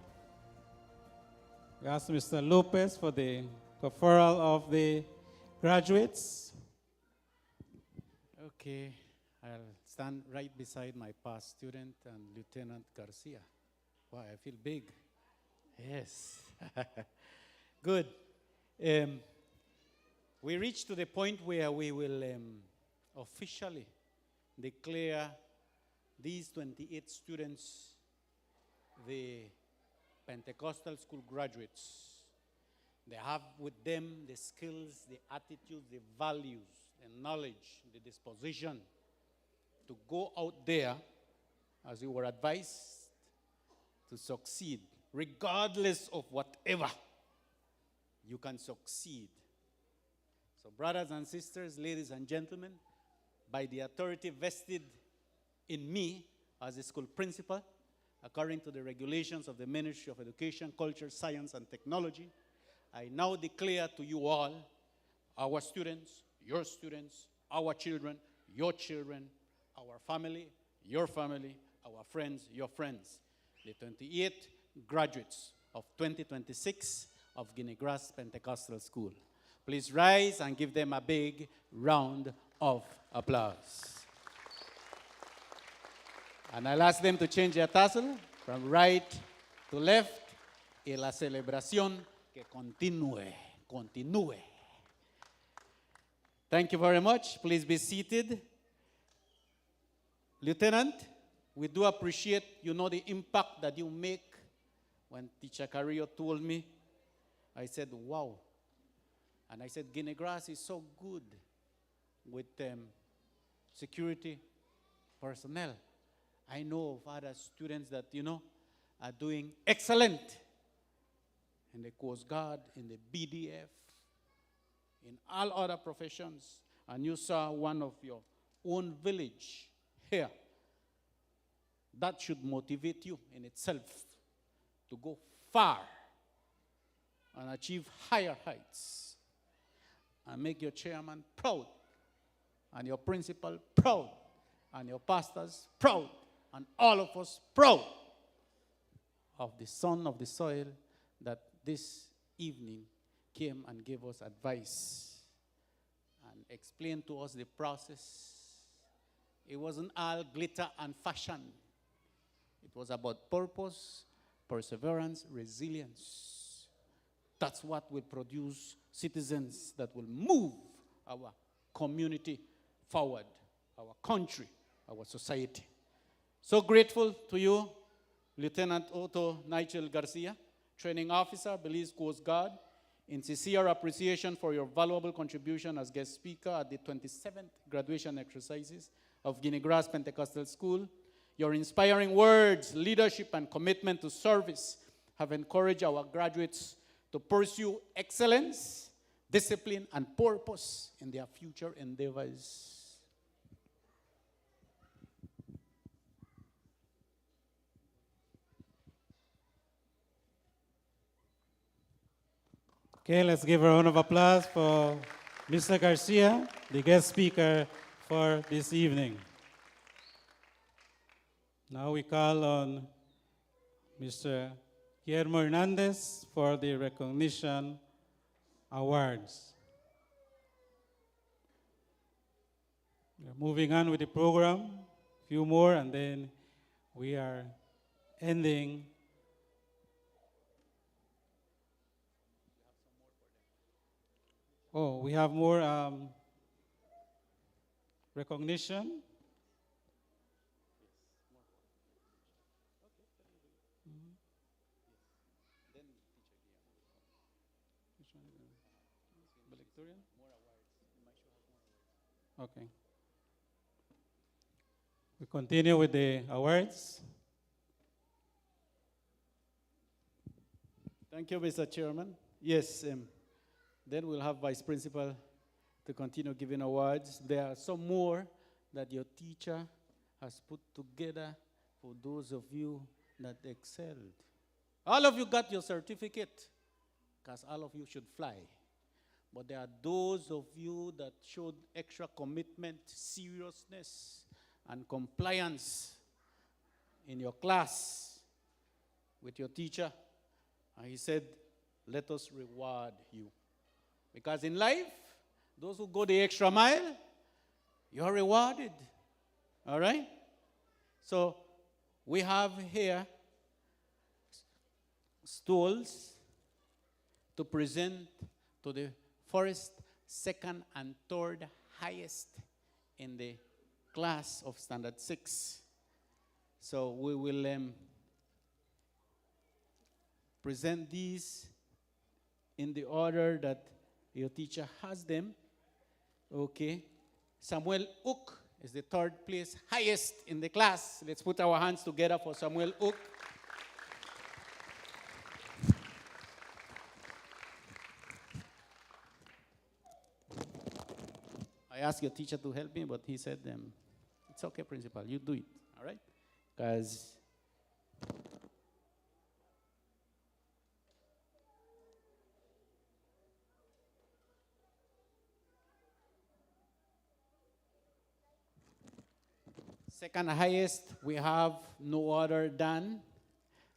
we ask Mr. Lopez for the conferral of the graduates. Okay, I'll stand right beside my past student and Lieutenant Garcia. Wow, I feel big. Yes. Good. We reached to the point where we will officially declare these 28 students the Pentecostal school graduates. They have with them the skills, the attitudes, the values, the knowledge, the disposition to go out there, as you were advised, to succeed. Regardless of whatever, you can succeed. So brothers and sisters, ladies and gentlemen, by the authority vested in me as a school principal, according to the regulations of the Ministry of Education, Culture, Science, and Technology, I now declare to you all, our students, our children, your children, our family, your family, our friends, your friends, the 28 graduates of 2026 of Guinea Grass Pentecostal School. Please rise and give them a big round of applause. And I'll ask them to change their tassel from right to left. Y la celebración que continúe. Thank you very much. Please be seated. Lieutenant, we do appreciate, the impact that you make. When Teacher Carrillo told me, I said, wow. And I said, Guinea Grass is so good with security personnel. I know of other students that, are doing excellent in the Coast Guard, in the BDF, in all other professions. And you saw one of your own village here. That should motivate you in itself to go far and achieve higher heights and make your chairman proud and your principal proud and your pastors proud and all of us proud of the son of the soil that this evening came and gave us advice and explained to us the process. It wasn't all glitter and fashion. It was about purpose, perseverance, resilience. That's what will produce citizens that will move our community forward, our country, our society. So grateful to you, Lieutenant Otto Nigel Garcia, Training Officer, Belize Coast Guard, in sincere appreciation for your valuable contribution as guest speaker at the 27th graduation exercises of Guinea Grass Pentecostal School. Your inspiring words, leadership, and commitment to service have encouraged our graduates to pursue excellence, discipline, and purpose in their future endeavors. Okay, let's give a round of applause for Mr. Garcia, the guest speaker for this evening. Now we call on Mr. Guillermo Hernandez for the recognition awards. We're moving on with the program, a few more, and then we are ending. Oh, we have more recognition. Okay. We continue with the awards. Thank you, Mr. Chairman. Yes, then we'll have Vice Principal to continue giving awards. There are some more that your teacher has put together for those of you that excelled. All of you got your certificate because all of you should fly. But there are those of you that showed extra commitment, seriousness, and compliance in your class with your teacher. And he said, let us reward you. Because in life, those who go the extra mile, you're rewarded. All right? So we have here stools to present to the first, second, and third highest in the class of Standard 6. So we will present these in the order that your teacher has them. Okay. Samuel Ook is the third place highest in the class. Let's put our hands together for Samuel Ook. I asked your teacher to help me, but he said, it's okay, principal, you do it, all right? Because second highest, we have no other than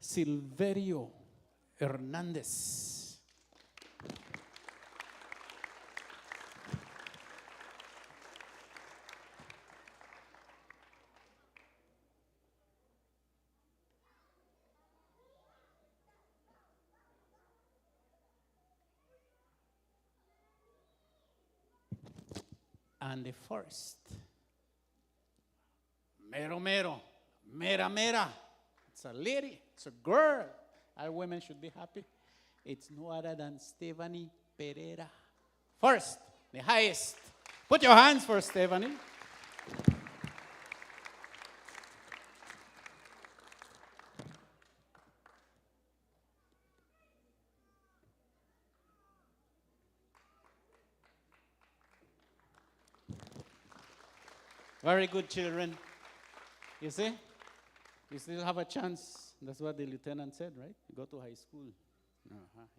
Silverio Hernandez. And the first, mera. It's a lady, it's a girl. Our women should be happy. It's no other than Stephanie Pereira. First, the highest. Put your hands for Stephanie. Very good, children. You see? You still have a chance. That's what the lieutenant said, right? You go to high school.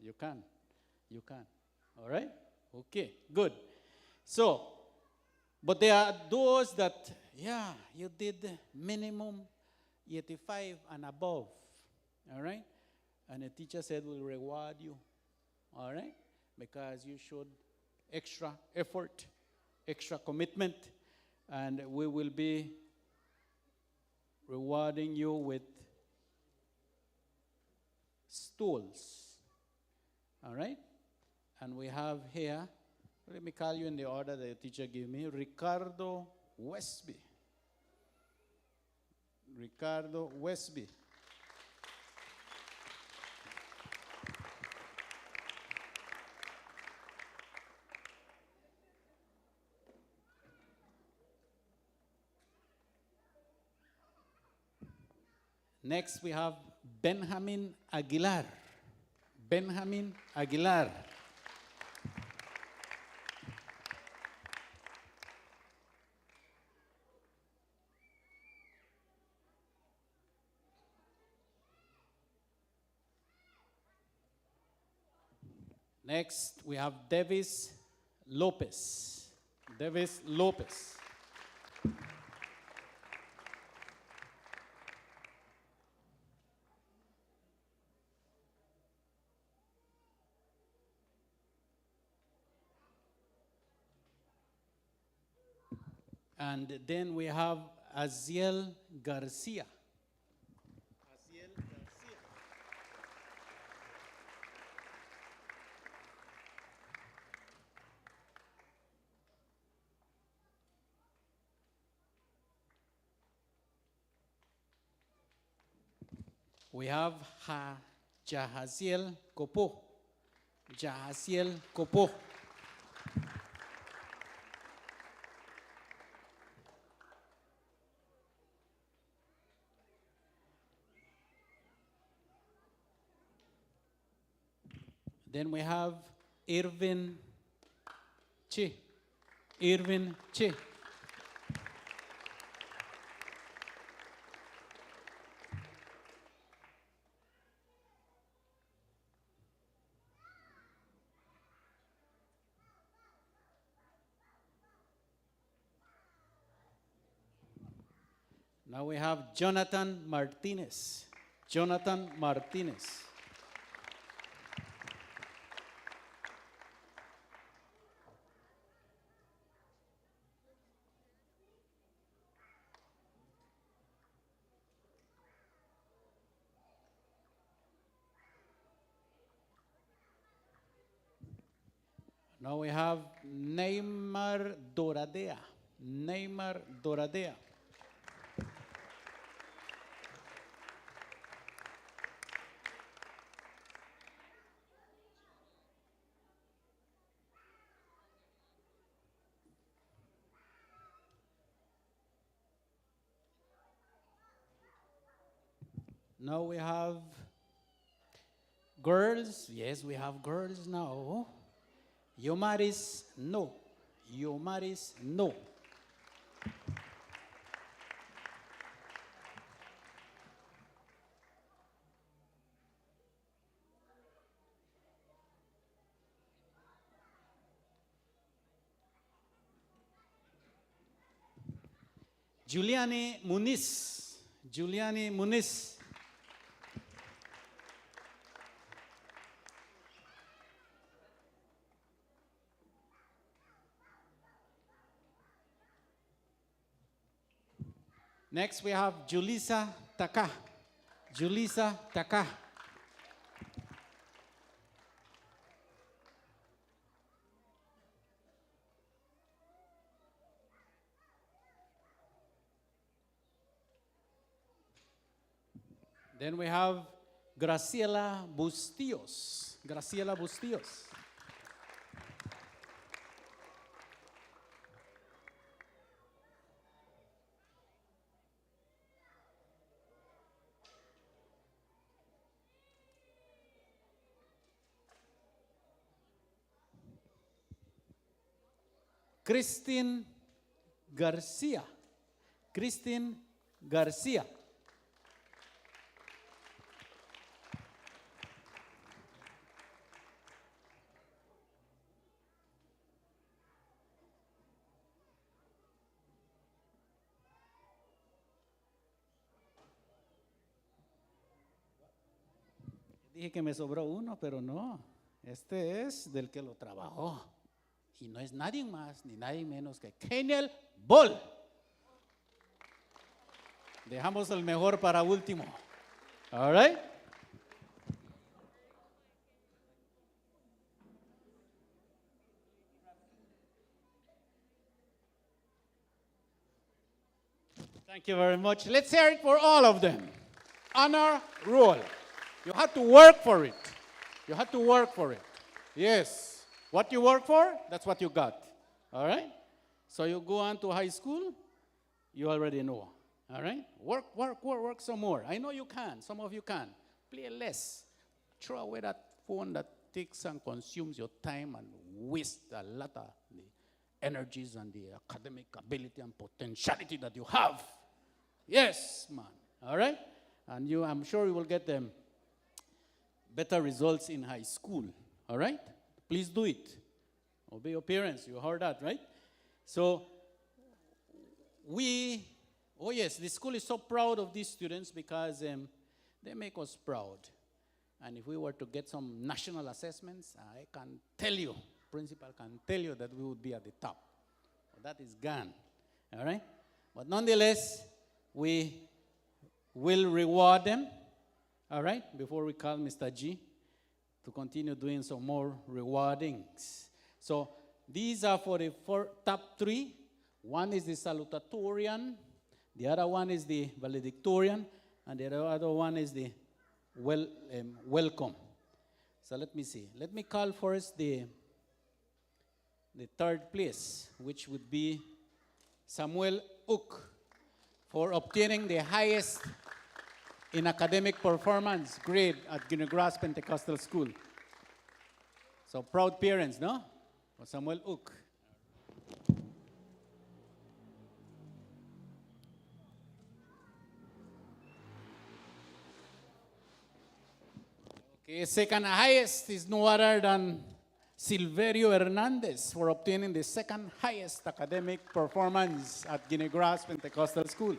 You can. You can. All right? Okay, good. So, but there are those that, you did minimum 85 and above. All right? And the teacher said, we'll reward you. All right? Because you showed extra effort, extra commitment. And we will be rewarding you with stools. All right? And we have here, let me call you in the order that the teacher gave me, Ricardo Westby. Ricardo Westby. Next, we have Benjamin Aguilar. Benjamin Aguilar. Next, we have Davis Lopez. Davis Lopez. And then we have Aziel Garcia. Aziel Garcia. We have Jahaziel Kopo. Jahaziel Kopo. Then we have Irvin Che. Irvin Che. Now we have Jonathan Martinez. Jonathan Martinez. Now we have Neymar Doradea. Neymar Doradea. Now we have girls. Yes, we have girls now. Yomaris No. Yomaris No. Juliani Muniz. Juliani Muniz. Next, we have Julissa Taka. Julissa Taka. Then we have Graciela Bustillos. Graciela Bustillos. Christine Garcia. Christine Garcia. Dije que me sobró uno, pero no. Este es del que lo trabajó. Y no es nadie más ni nadie menos que Keniel Ball. Dejamos el mejor para último. All right? Thank you very much. Let's hear it for all of them. Honor roll. You had to work for it. You had to work for it. Yes. What you work for, that's what you got. All right? So you go on to high school, you already know. All right? Work some more. I know you can. Some of you can. Play less. Throw away that phone that takes and consumes your time and waste a lot of the energies and the academic ability and potentiality that you have. Yes, man. All right? And you, I'm sure you will get them better results in high school. All right? Please do it. Obey your parents. You heard that, right? So oh yes, the school is so proud of these students because they make us proud. And if we were to get some national assessments, I can tell you, principal can tell you that we would be at the top. But that is gone. All right? But nonetheless, we will reward them. All right? Before we call Mr. G to continue doing some more rewardings. So these are for the top three. One is the salutatorian, the other one is the valedictorian, and the other one is the welcome. So let me see. Let me call first the third place, which would be Samuel Ook, for obtaining the highest in academic performance grade at Guinea-Grass Pentecostal School. So proud parents, no? For Samuel Ook. Okay, second highest is no other than Silverio Hernandez for obtaining the second highest academic performance at Guinea-Grass Pentecostal School.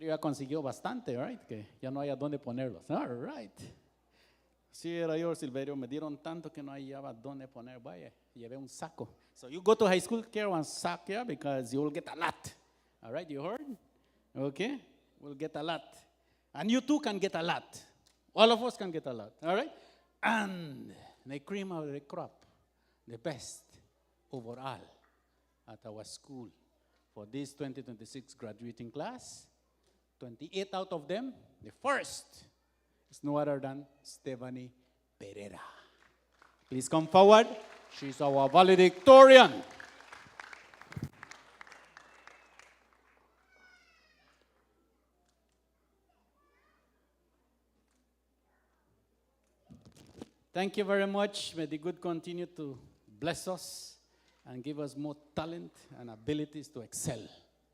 Silverio ya consiguió bastante, right? Que ya no haya dónde ponerlos. All right. Sí, era yo, Silverio, me dieron tanto que no hallaba dónde poner. Vaya, llevé un saco. So you go to high school, carry one sack here because you will get a lot. All right, you heard? Okay, we'll get a lot. And you too can get a lot. All of us can get a lot, all right? And the cream of the crop, the best overall at our school for this 2026 graduating class, 28 out of them, the first is no other than Stephanie Pereira. Please come forward. She's our valedictorian. Thank you very much. May the good continue to bless us and give us more talent and abilities to excel.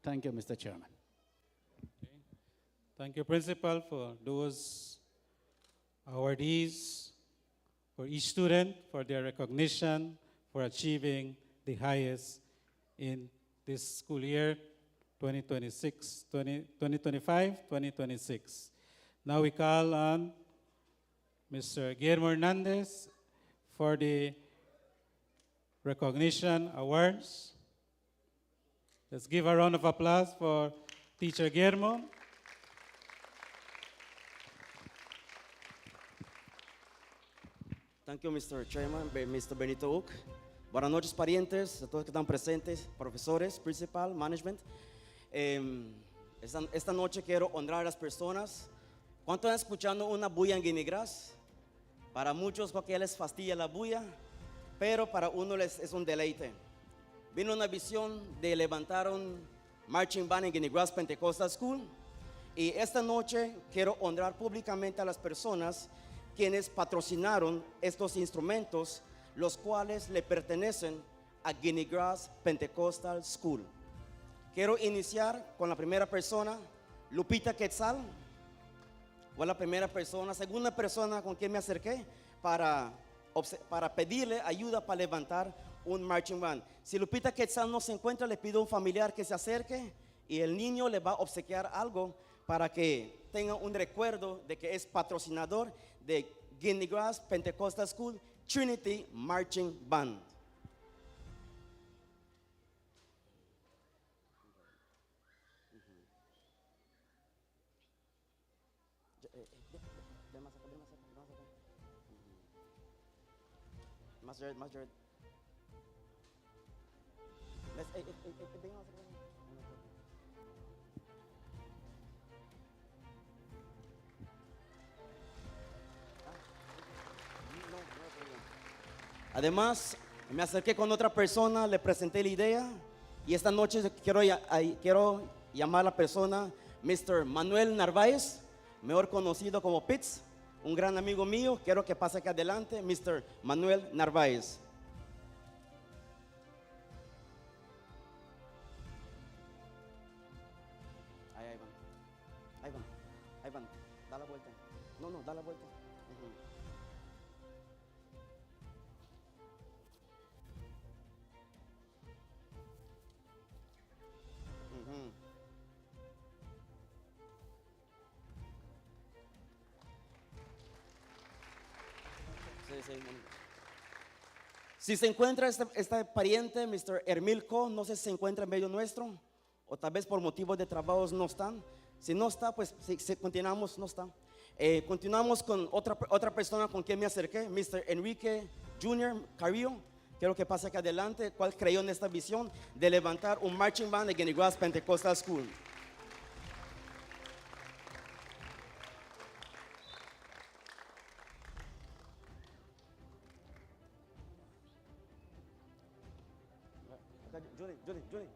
Thank you, Mr. Chairman. Thank you, Principal, for those awardees, for each student, for their recognition, for achieving the highest in this school year, 2025-2026. Now we call on Mr. Guillermo Hernandez for the recognition awards. Let's give a round of applause for Teacher Guillermo. Thank you, Mr. Chairman, Mr. Benito Uc. Buenas noches, parientes, a todos que están presentes, profesores, principal, management. Esta noche quiero honrar a las personas. ¿Cuántos están escuchando una bulla en Guinea-Gras? Para muchos porque les fastidia la bulla, pero para uno es un deleite. Vino una visión de levantar un marching band en Guinea-Gras Pentecostal School, y esta noche quiero honrar públicamente a las personas quienes patrocinaron estos instrumentos, los cuales le pertenecen a Guinea-Gras Pentecostal School. Quiero iniciar con la primera persona, Lupita Quetzal. Fue la primera persona, segunda persona con quien me acerqué para pedirle ayuda para levantar un marching band. Si Lupita Quetzal no se encuentra, le pido a un familiar que se acerque y el niño le va a obsequiar algo para que tenga un recuerdo de que es patrocinador de Guinea-Gras Pentecostal School Trinity Marching Band. Más Jared. Además, me acerqué con otra persona, le presenté la idea, y esta noche quiero llamar a la persona Mr. Manuel Narváez, mejor conocido como Pitts, un gran amigo mío. Quiero que pase aquí adelante, Mr. Manuel Narváez. Ahí van, da la vuelta. No, da la vuelta. Si se encuentra este pariente, Mr. Hermilco, no sé si se encuentra en medio nuestro, o tal vez por motivos de trabajos no están. Si no está, pues si continuamos, no está. Continuamos con otra persona con quien me acerqué, Mr. Enrique Jr. Carrillo. Quiero que pase aquí adelante, cuál creyó en esta visión de levantar un marching band de Guinea-Gras Pentecostal School. Julie.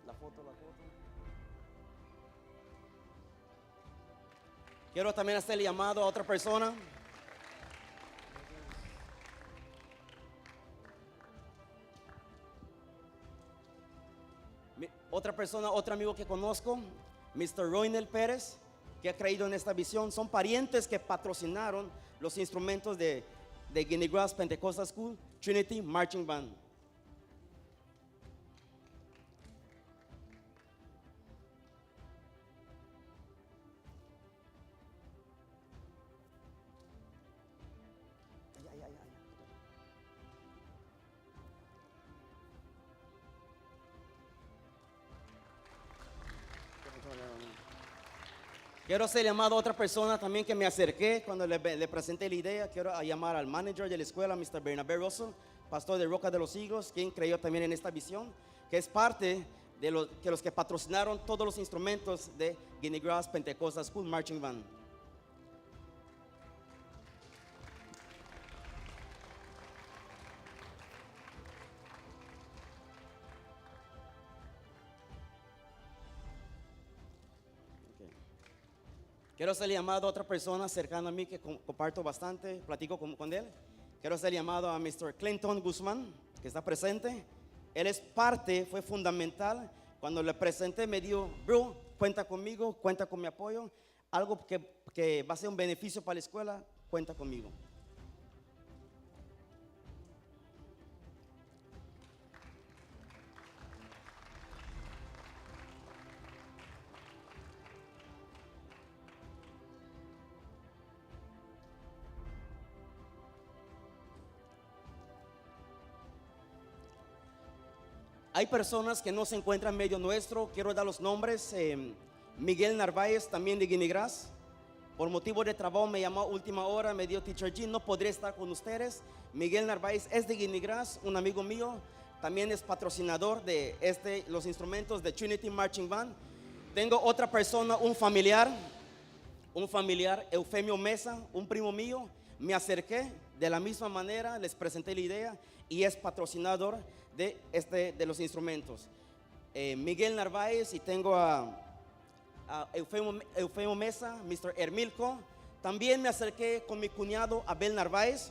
La foto. Quiero también hacerle llamado a otra persona. Otro amigo que conozco, Mr. Roynel Pérez, que ha creído en esta visión. Son parientes que patrocinaron los instrumentos de Guinea-Gras Pentecostal School Trinity Marching Band. Quiero hacer llamado a otra persona también que me acerqué cuando le presenté la idea. Quiero llamar al manager de la escuela, Mr. Bernabé Russell, pastor de Roca de los Siglos, quien creyó también en esta visión, que es parte de los que patrocinaron todos los instrumentos de Guinea Grass Pentecostal School Marching Band. Quiero hacer llamado a otra persona cercana a mí que comparto bastante, platico con él. Quiero hacer llamado a Mr. Clinton Guzmán, que está presente. Él es parte, fue fundamental. Cuando le presenté me dijo, bro, cuenta conmigo, cuenta con mi apoyo. Algo que va a ser un beneficio para la escuela, cuenta conmigo. Hay personas que no se encuentran en medio nuestro. Quiero dar los nombres. Miguel Narváez, también de Guinea Grass. Por motivo de trabajo me llamó a última hora, me dijo, Teacher G, no podré estar con ustedes. Miguel Narváez es de Guinea Grass, un amigo mío. También es patrocinador de los instrumentos de Trinity Marching Band. Tengo otra persona, un familiar, Eufemio Mesa, un primo mío. Me acerqué de la misma manera, les presenté la idea y es patrocinador de los instrumentos. Miguel Narváez, y tengo a Eufemio Mesa, Mr. Hermilco. También me acerqué con mi cuñado Abel Narváez,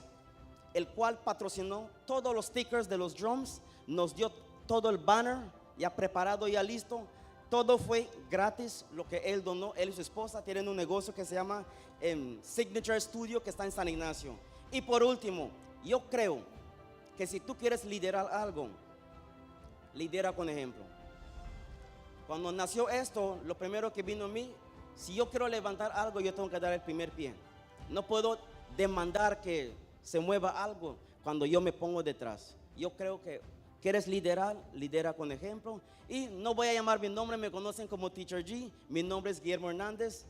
el cual patrocinó todos los stickers de los drums, nos dio todo el banner ya preparado, ya listo. Todo fue gratis, lo que él donó. Él y su esposa tienen un negocio que se llama Signature Studio, que está en San Ignacio. Y por último, yo creo que si tú quieres liderar algo, lidera con ejemplo. Cuando nació esto, lo primero que vino a mí, si yo quiero levantar algo, yo tengo que dar el primer pie. No puedo demandar que se mueva algo cuando yo me pongo detrás. Yo creo que quieres liderar, lidera con ejemplo. Y no voy a llamar mi nombre, me conocen como Teacher G. Mi nombre es Guillermo Hernández.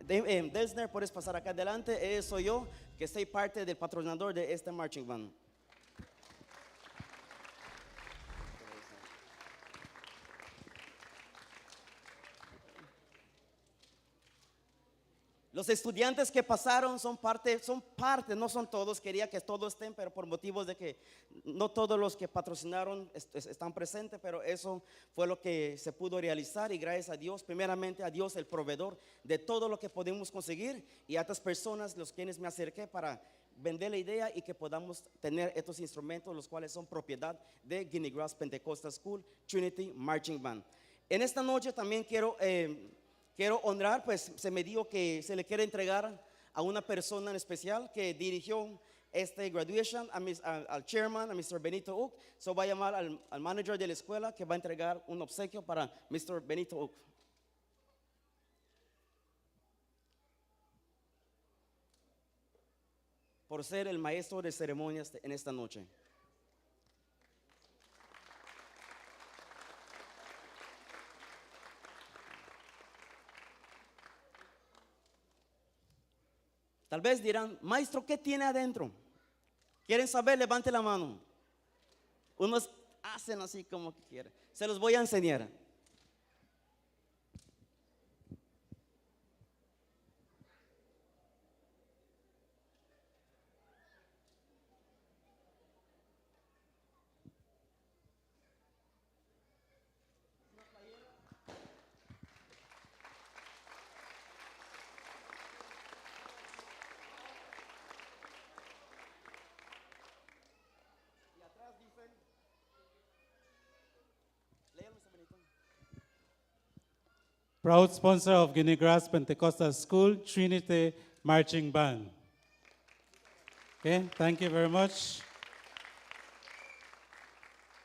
Delsner, puedes pasar acá adelante. Soy yo, que soy parte del patrocinador de este marching band. Los estudiantes que pasaron son parte, no son todos, quería que todos estén, pero por motivos de que no todos los que patrocinaron están presentes, pero eso fue lo que se pudo realizar y gracias a Dios, primeramente a Dios el proveedor de todo lo que podemos conseguir y a estas personas los quienes me acerqué para vender la idea y que podamos tener estos instrumentos los cuales son propiedad de Guinea Grass Pentecostal School Trinity Marching Band. En esta noche también quiero honrar, pues se me dijo que se le quiere entregar a una persona en especial que dirigió este graduation, al chairman, a Mr. Benito Uc. So va a llamar al manager de la escuela que va a entregar un obsequio para Mr. Benito Uc. Por ser el maestro de ceremonias en esta noche. Tal vez dirán, maestro, ¿qué tiene adentro? ¿Quieren saber? Levante la mano. Unos hacen así como que quieren. Se los voy a enseñar. Proud sponsor of Guinea Grass Pentecostal School, Trinity Marching Band. Okay, thank you very much.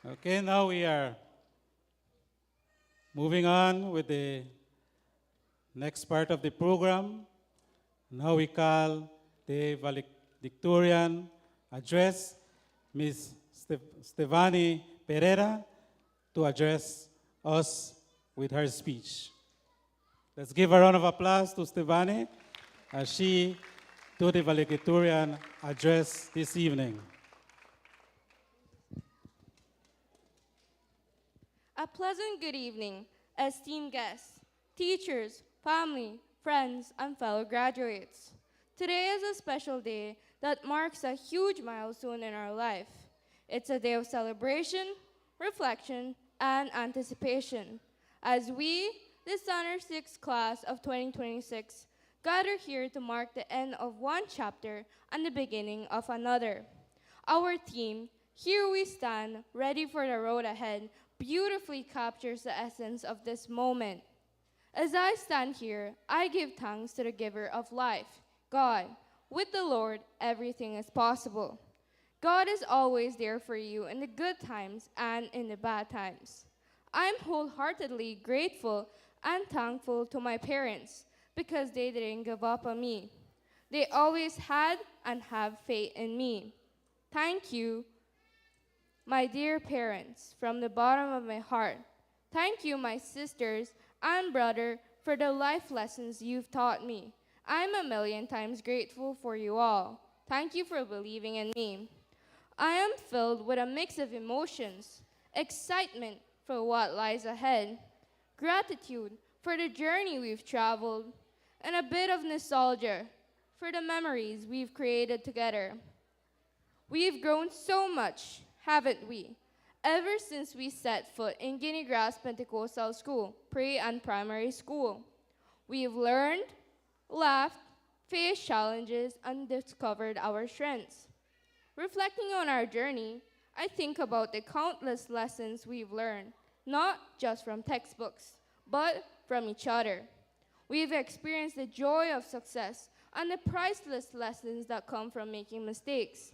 Okay, now we are moving on with the next part of the program. Now we call the valedictorian address, Ms. Stefani Pereira, to address us with her speech. Let's give a round of applause to Stevani as she do the valedictorian address this evening. A pleasant good evening, esteemed guests, teachers, family, friends, and fellow graduates. Today is a special day that marks a huge milestone in our life. It's a day of celebration, reflection, and anticipation as we, the Standard 6 class of 2026, gather here to mark the end of one chapter and the beginning of another. Our theme, Here We Stand, Ready for the Road Ahead, beautifully captures the essence of this moment. As I stand here, I give thanks to the giver of life, God. With the Lord, everything is possible. God is always there for you in the good times and in the bad times. I'm wholeheartedly grateful and thankful to my parents because they didn't give up on me. They always had and have faith in me. Thank you, my dear parents, from the bottom of my heart. Thank you, my sisters and brother, for the life lessons you've taught me. I'm a million times grateful for you all. Thank you for believing in me. I am filled with a mix of emotions, excitement for what lies ahead, gratitude for the journey we've traveled, and a bit of nostalgia for the memories we've created together. We've grown so much, haven't we? Ever since we set foot in Guinea Grass Pentecostal School, pre and primary school. We've learned, laughed, faced challenges, and discovered our strengths. Reflecting on our journey, I think about the countless lessons we've learned, not just from textbooks, but from each other. We've experienced the joy of success and the priceless lessons that come from making mistakes.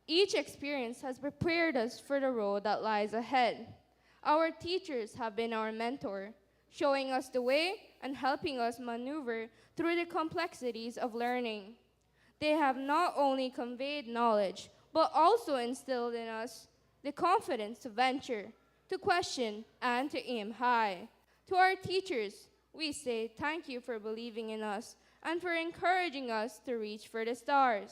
Each experience has prepared us for the road that lies ahead. Our teachers have been our mentor, showing us the way and helping us maneuver through the complexities of learning. They have not only conveyed knowledge, but also instilled in us the confidence to venture, to question, and to aim high. To our teachers, we say thank you for believing in us and for encouraging us to reach for the stars.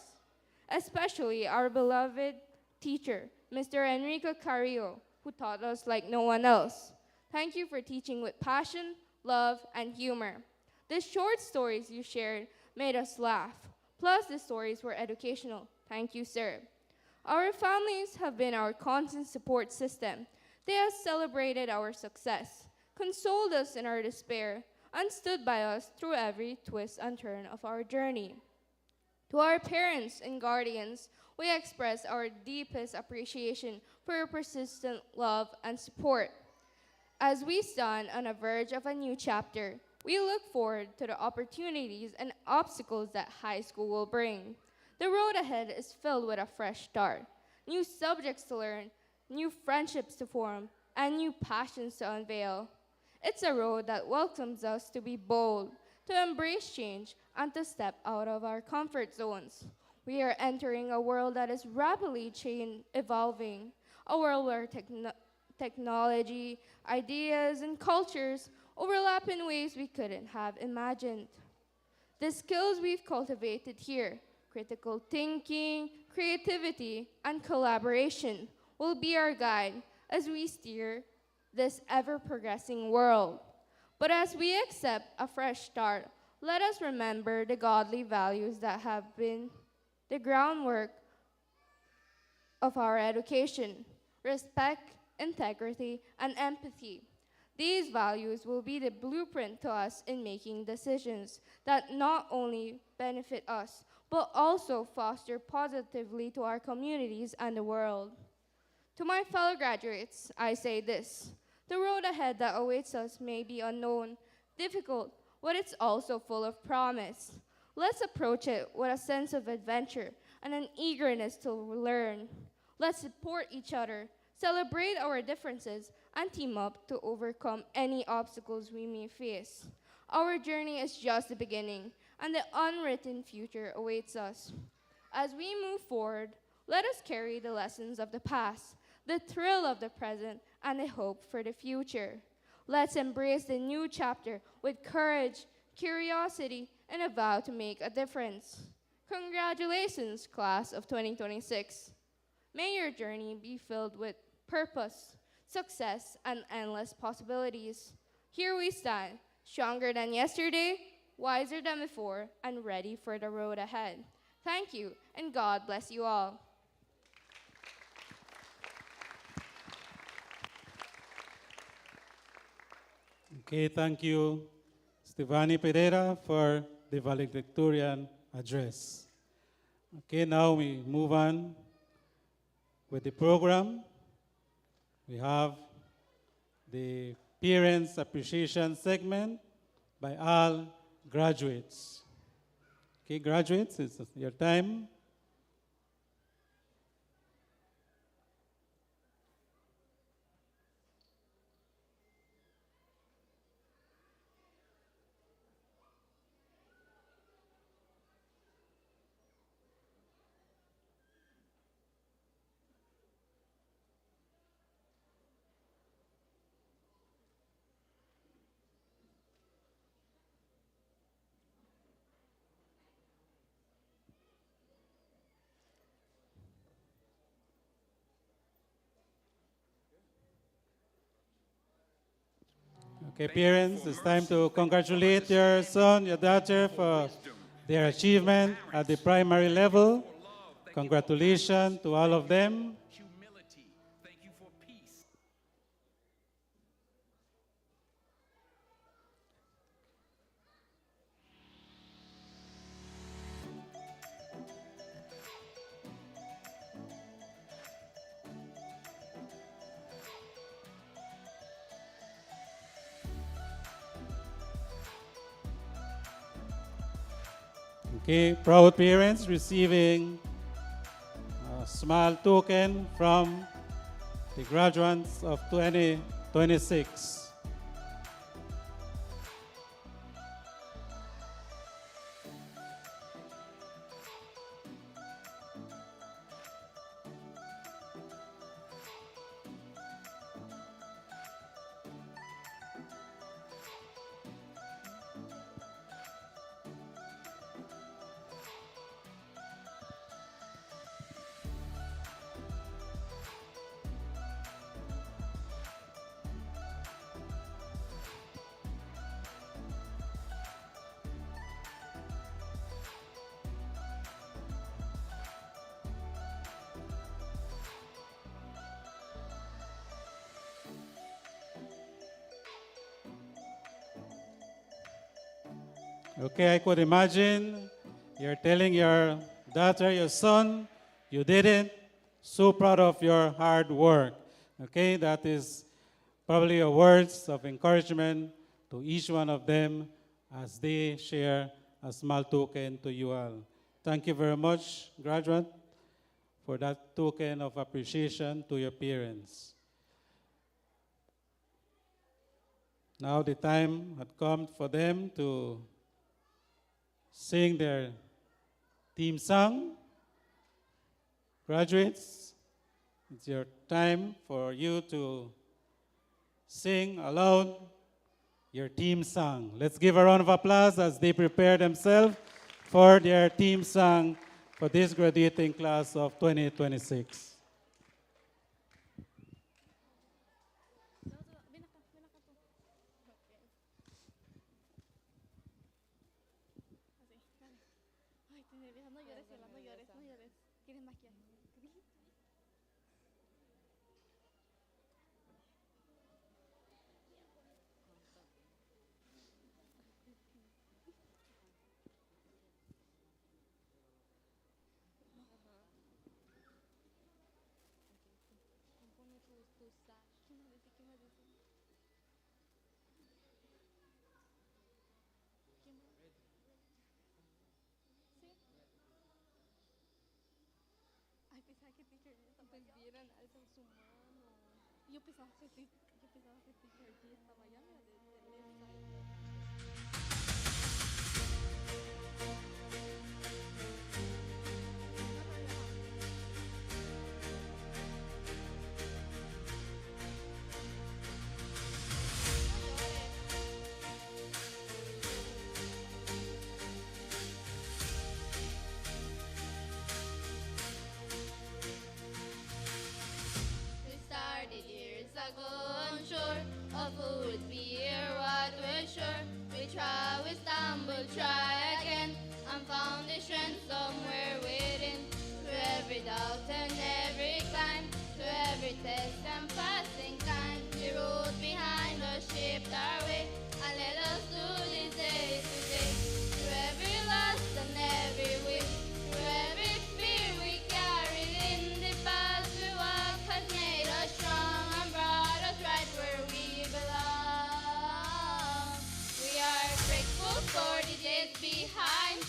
Especially our beloved teacher, Mr. Enrico Carrillo, who taught us like no one else. Thank you for teaching with passion, love, and humor. The short stories you shared made us laugh. Plus, the stories were educational. Thank you, sir. Our families have been our constant support system. They have celebrated our success, consoled us in our despair, and stood by us through every twist and turn of our journey. To our parents and guardians, we express our deepest appreciation for your persistent love and support. As we stand on the verge of a new chapter, we look forward to the opportunities and obstacles that high school will bring. The road ahead is filled with a fresh start, new subjects to learn, new friendships to form, and new passions to unveil. It's a road that welcomes us to be bold, to embrace change, and to step out of our comfort zones. We are entering a world that is rapidly evolving, a world where technology, ideas, and cultures overlap in ways we couldn't have imagined. The skills we've cultivated here, critical thinking, creativity, and collaboration, will be our guide as we steer this ever-progressing world. But as we accept a fresh start, let us remember the godly values that have been the groundwork of our education: respect, integrity, and empathy. These values will be the blueprint to us in making decisions that not only benefit us, but also foster positively to our communities and the world. To my fellow graduates, I say this: the road ahead that awaits us may be unknown, difficult, but it's also full of promise. Let's approach it with a sense of adventure and an eagerness to learn. Let's support each other, celebrate our differences, and team up to overcome any obstacles we may face. Our journey is just the beginning, and the unwritten future awaits us. As we move forward, let us carry the lessons of the past, the thrill of the present, and the hope for the future. Let's embrace the new chapter with courage, curiosity, and a vow to make a difference. Congratulations, class of 2026. May your journey be filled with purpose, success, and endless possibilities. Here we stand, stronger than yesterday, wiser than before, and ready for the road ahead. Thank you, and God bless you all. Okay, thank you, Stefani Pereira, for the valedictorian address. Okay, now we move on with the program. We have the Parents Appreciation segment by all graduates. Okay, graduates, it's your time. Okay, parents, it's time to congratulate your son, your daughter for their achievement at the primary level. Congratulations to all of them. Humility. Thank you for peace. Okay, proud parents receiving a small token from the graduates of 2026. Okay, I could imagine you're telling your daughter, your son, you did it. So proud of your hard work. Okay, that is probably your words of encouragement to each one of them as they share a small token to you all. Thank you very much, graduate, for that token of appreciation to your parents. Now the time had come for them to sing their theme song. Graduates, it's your time for you to sing aloud your theme song. Let's give a round of applause as they prepare themselves for their theme song for this graduating class of 2026.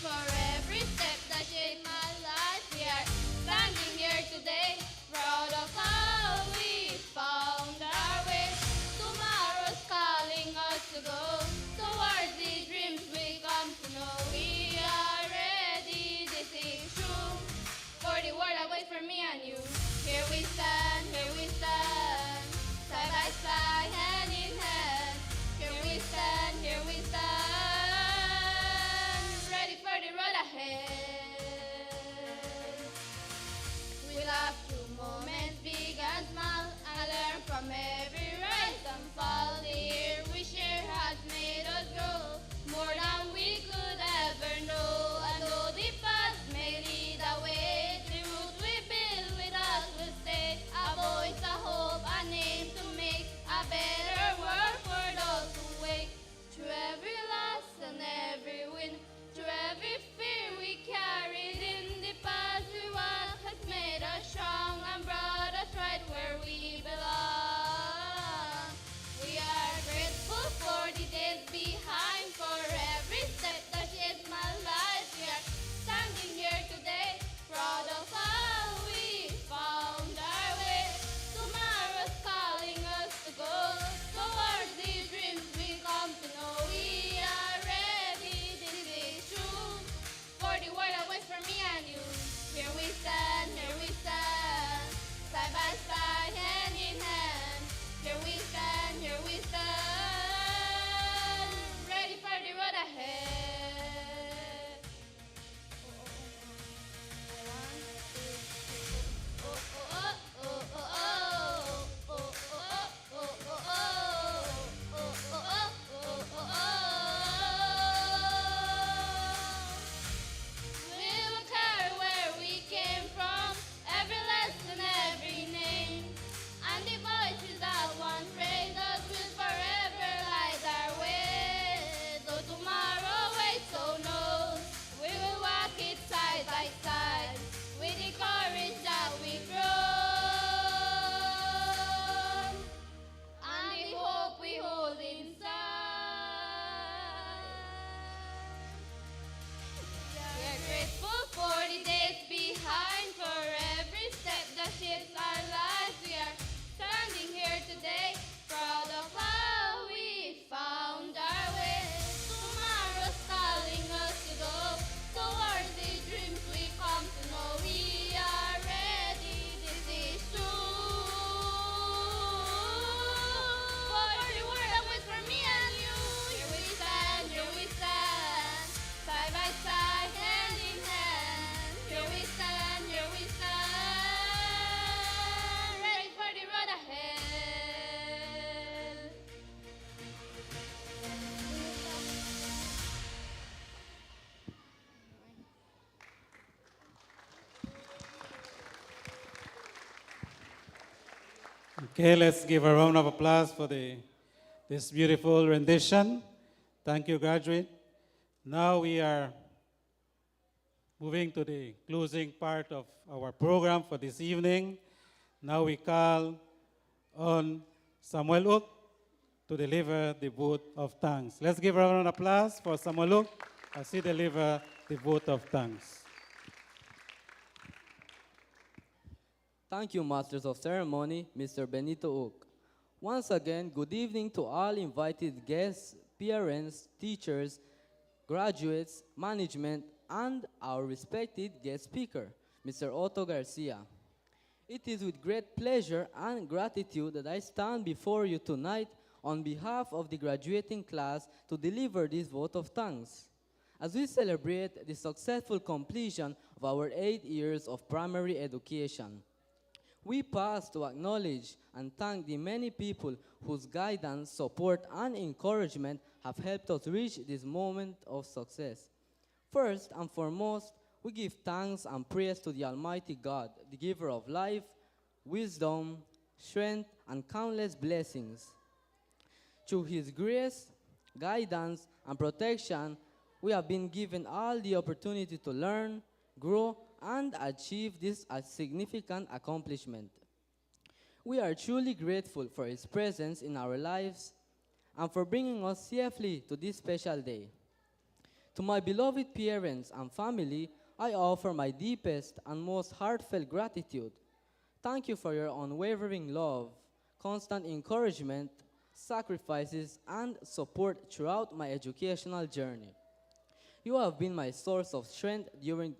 for every step that shaped my life. We are standing here today, proud of how we found our way. Tomorrow's calling us to go towards the dreams we come to know. We are ready, this is true. For the world that waits for me and you. Here we stand, side by side, hand in hand. Here we stand, ready for the road ahead. We'll have through moments big and small, and learn from every rise and fall. The year we share has made us grow more than we could ever know. And though the past may lead away, the roots we build with us will stay. A voice, a hope, a name to make a better world for those who wake. Through every loss and every win, through every fear we carried in the past, we walk has made us strong and brought us right where we belong. We are grateful for the days behind, for every step that shaped my life. We are standing here today, proud of how we found our way. Tomorrow's calling us to go towards the dreams we come to know. We are ready, this is true. For the world that waits for me and you. Here we stand, side by side, hand in hand. Here we stand, ready for the road ahead. We will carry where we came from, every lesson, every name, and the voices that once raised us will forever light our way. Though tomorrow waits so knows, we will walk it side by side with the courage that we grow and the hope we hold inside. We are grateful for the days behind, for every step that shapes our lives. We are standing here today, proud of how we found our way. Tomorrow's calling us to go towards the dreams we come to know. We are ready, this is true. For the world that waits for me and you. Here we stand, side by side, hand in hand. Here we stand, ready for the road ahead. Okay, let's give a round of applause for this beautiful rendition. Thank you, graduate. Now we are moving to the closing part of our program for this evening. Now we call on Samuel Oak to deliver the vote of thanks. Let's give a round of applause for Samuel Oak as he delivers the vote of thanks. Thank you, Masters of Ceremony, Mr. Benito Oak. Once again, good evening to all invited guests, parents, teachers, graduates, management, and our respected guest speaker, Mr. Otto Garcia. It is with great pleasure and gratitude that I stand before you tonight on behalf of the graduating class to deliver this vote of thanks. As we celebrate the successful completion of our 8 years of primary education, we pause to acknowledge and thank the many people whose guidance, support, and encouragement have helped us reach this moment of success. First and foremost, we give thanks and praise to the Almighty God, the giver of life, wisdom, strength, and countless blessings. Through His grace, guidance, and protection, we have been given all the opportunity to learn, grow, and achieve this significant accomplishment. We are truly grateful for His presence in our lives and for bringing us safely to this special day. To my beloved parents and family, I offer my deepest and most heartfelt gratitude. Thank you for your unwavering love, constant encouragement, sacrifices, and support throughout my educational journey. You have been my source of strength during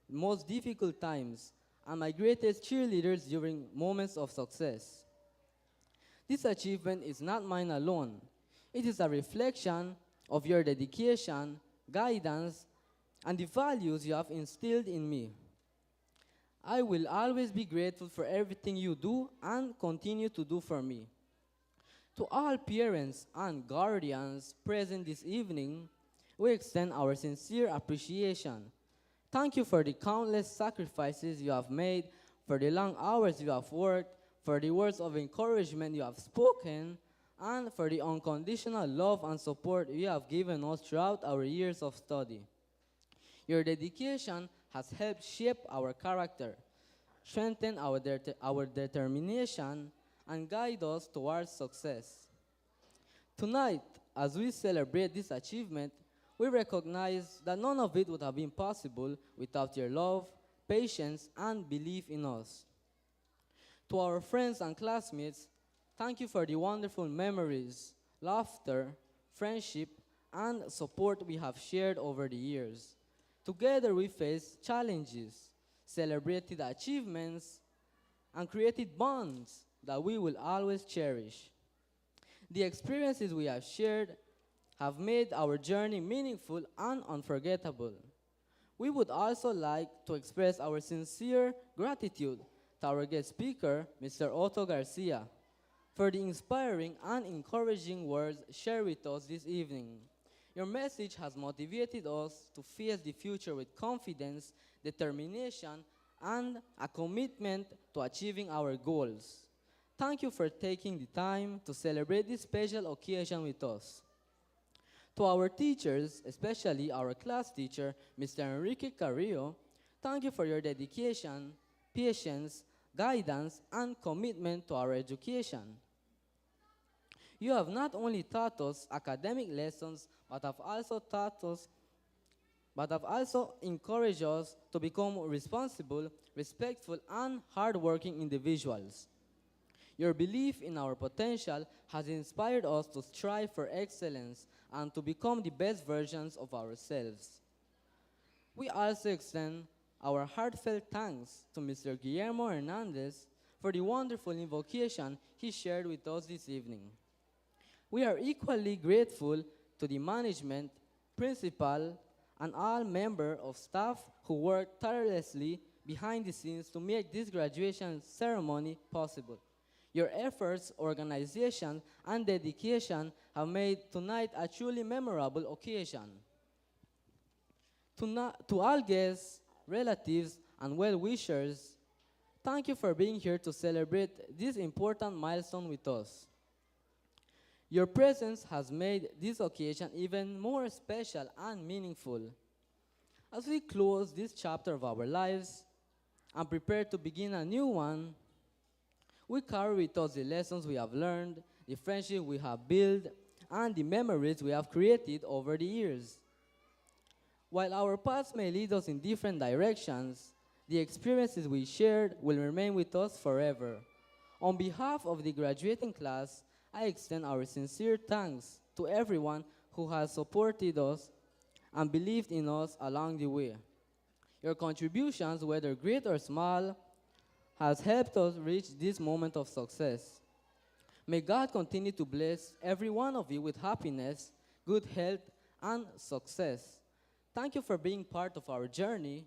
most difficult times and my greatest cheerleaders during moments of success. This achievement is not mine alone. It is a reflection of your dedication, guidance, and the values you have instilled in me. I will always be grateful for everything you do and continue to do for me. To all parents and guardians present this evening, we extend our sincere appreciation. Thank you for the countless sacrifices you have made, for the long hours you have worked, for the words of encouragement you have spoken, and for the unconditional love and support you have given us throughout our years of study. Your dedication has helped shape our character, strengthen our determination, and guide us towards success. Tonight, as we celebrate this achievement, we recognize that none of it would have been possible without your love, patience, and belief in us. To our friends and classmates, thank you for the wonderful memories, laughter, friendship, and support we have shared over the years. Together we faced challenges, celebrated achievements, and created bonds that we will always cherish. The experiences we have shared have made our journey meaningful and unforgettable. We would also like to express our sincere gratitude to our guest speaker, Mr. Otto Garcia, for the inspiring and encouraging words shared with us this evening. Your message has motivated us to face the future with confidence, determination, and a commitment to achieving our goals. Thank you for taking the time to celebrate this special occasion with us. To our teachers, especially our class teacher, Mr. Enrique Carrillo, thank you for your dedication, patience, guidance, and commitment to our education. You have not only taught us academic lessons, but have also encouraged us to become responsible, respectful, and hardworking individuals. Your belief in our potential has inspired us to strive for excellence and to become the best versions of ourselves. We also extend our heartfelt thanks to Mr. Guillermo Hernandez for the wonderful invocation he shared with us this evening. We are equally grateful to the management, principal, and all members of staff who worked tirelessly behind the scenes to make this graduation ceremony possible. Your efforts, organization, and dedication have made tonight a truly memorable occasion. To all guests, relatives, and well-wishers, thank you for being here to celebrate this important milestone with us. Your presence has made this occasion even more special and meaningful. As we close this chapter of our lives and prepare to begin a new one, we carry with us the lessons we have learned, the friendship we have built, and the memories we have created over the years. While our paths may lead us in different directions, the experiences we shared will remain with us forever. On behalf of the graduating class, I extend our sincere thanks to everyone who has supported us and believed in us along the way. Your contributions, whether great or small, has helped us reach this moment of success. May God continue to bless every one of you with happiness, good health, and success. Thank you for being part of our journey.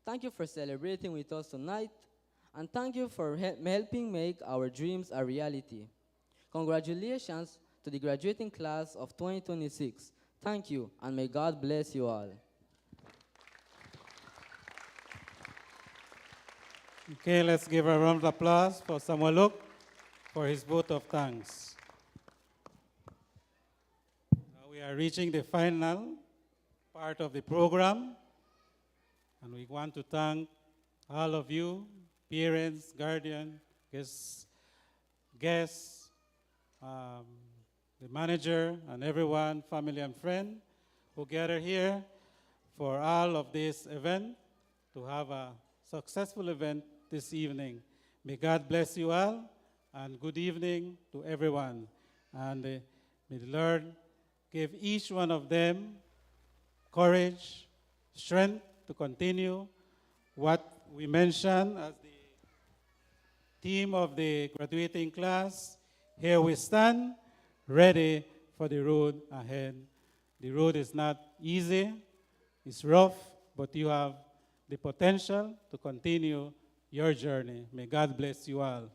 Thank you for celebrating with us tonight. And thank you for helping make our dreams a reality. Congratulations to the graduating class of 2026. Thank you, and may God bless you all. Okay, let's give a round of applause for Samuel Luke for his vote of thanks. Now we are reaching the final part of the program, and we want to thank all of you, parents, guardians, guests, the manager, and everyone, family and friend, who gather here for all of this event, to have a successful event this evening. May God bless you all, and good evening to everyone. And may the Lord give each one of them courage, strength to continue what we mentioned as the theme of the graduating class. Here we stand, ready for the road ahead. The road is not easy, it's rough, but you have the potential to continue your journey. May God bless you all.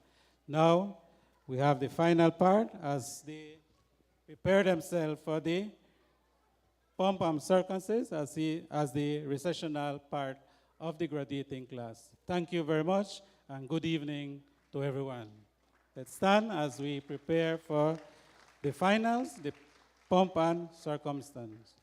Now, we have the final part as they prepare themselves for the pomp and circumstances as the recessional part of the graduating class. Thank you very much, and good evening to everyone. Let's stand as we prepare for the finals, the pomp and circumstance.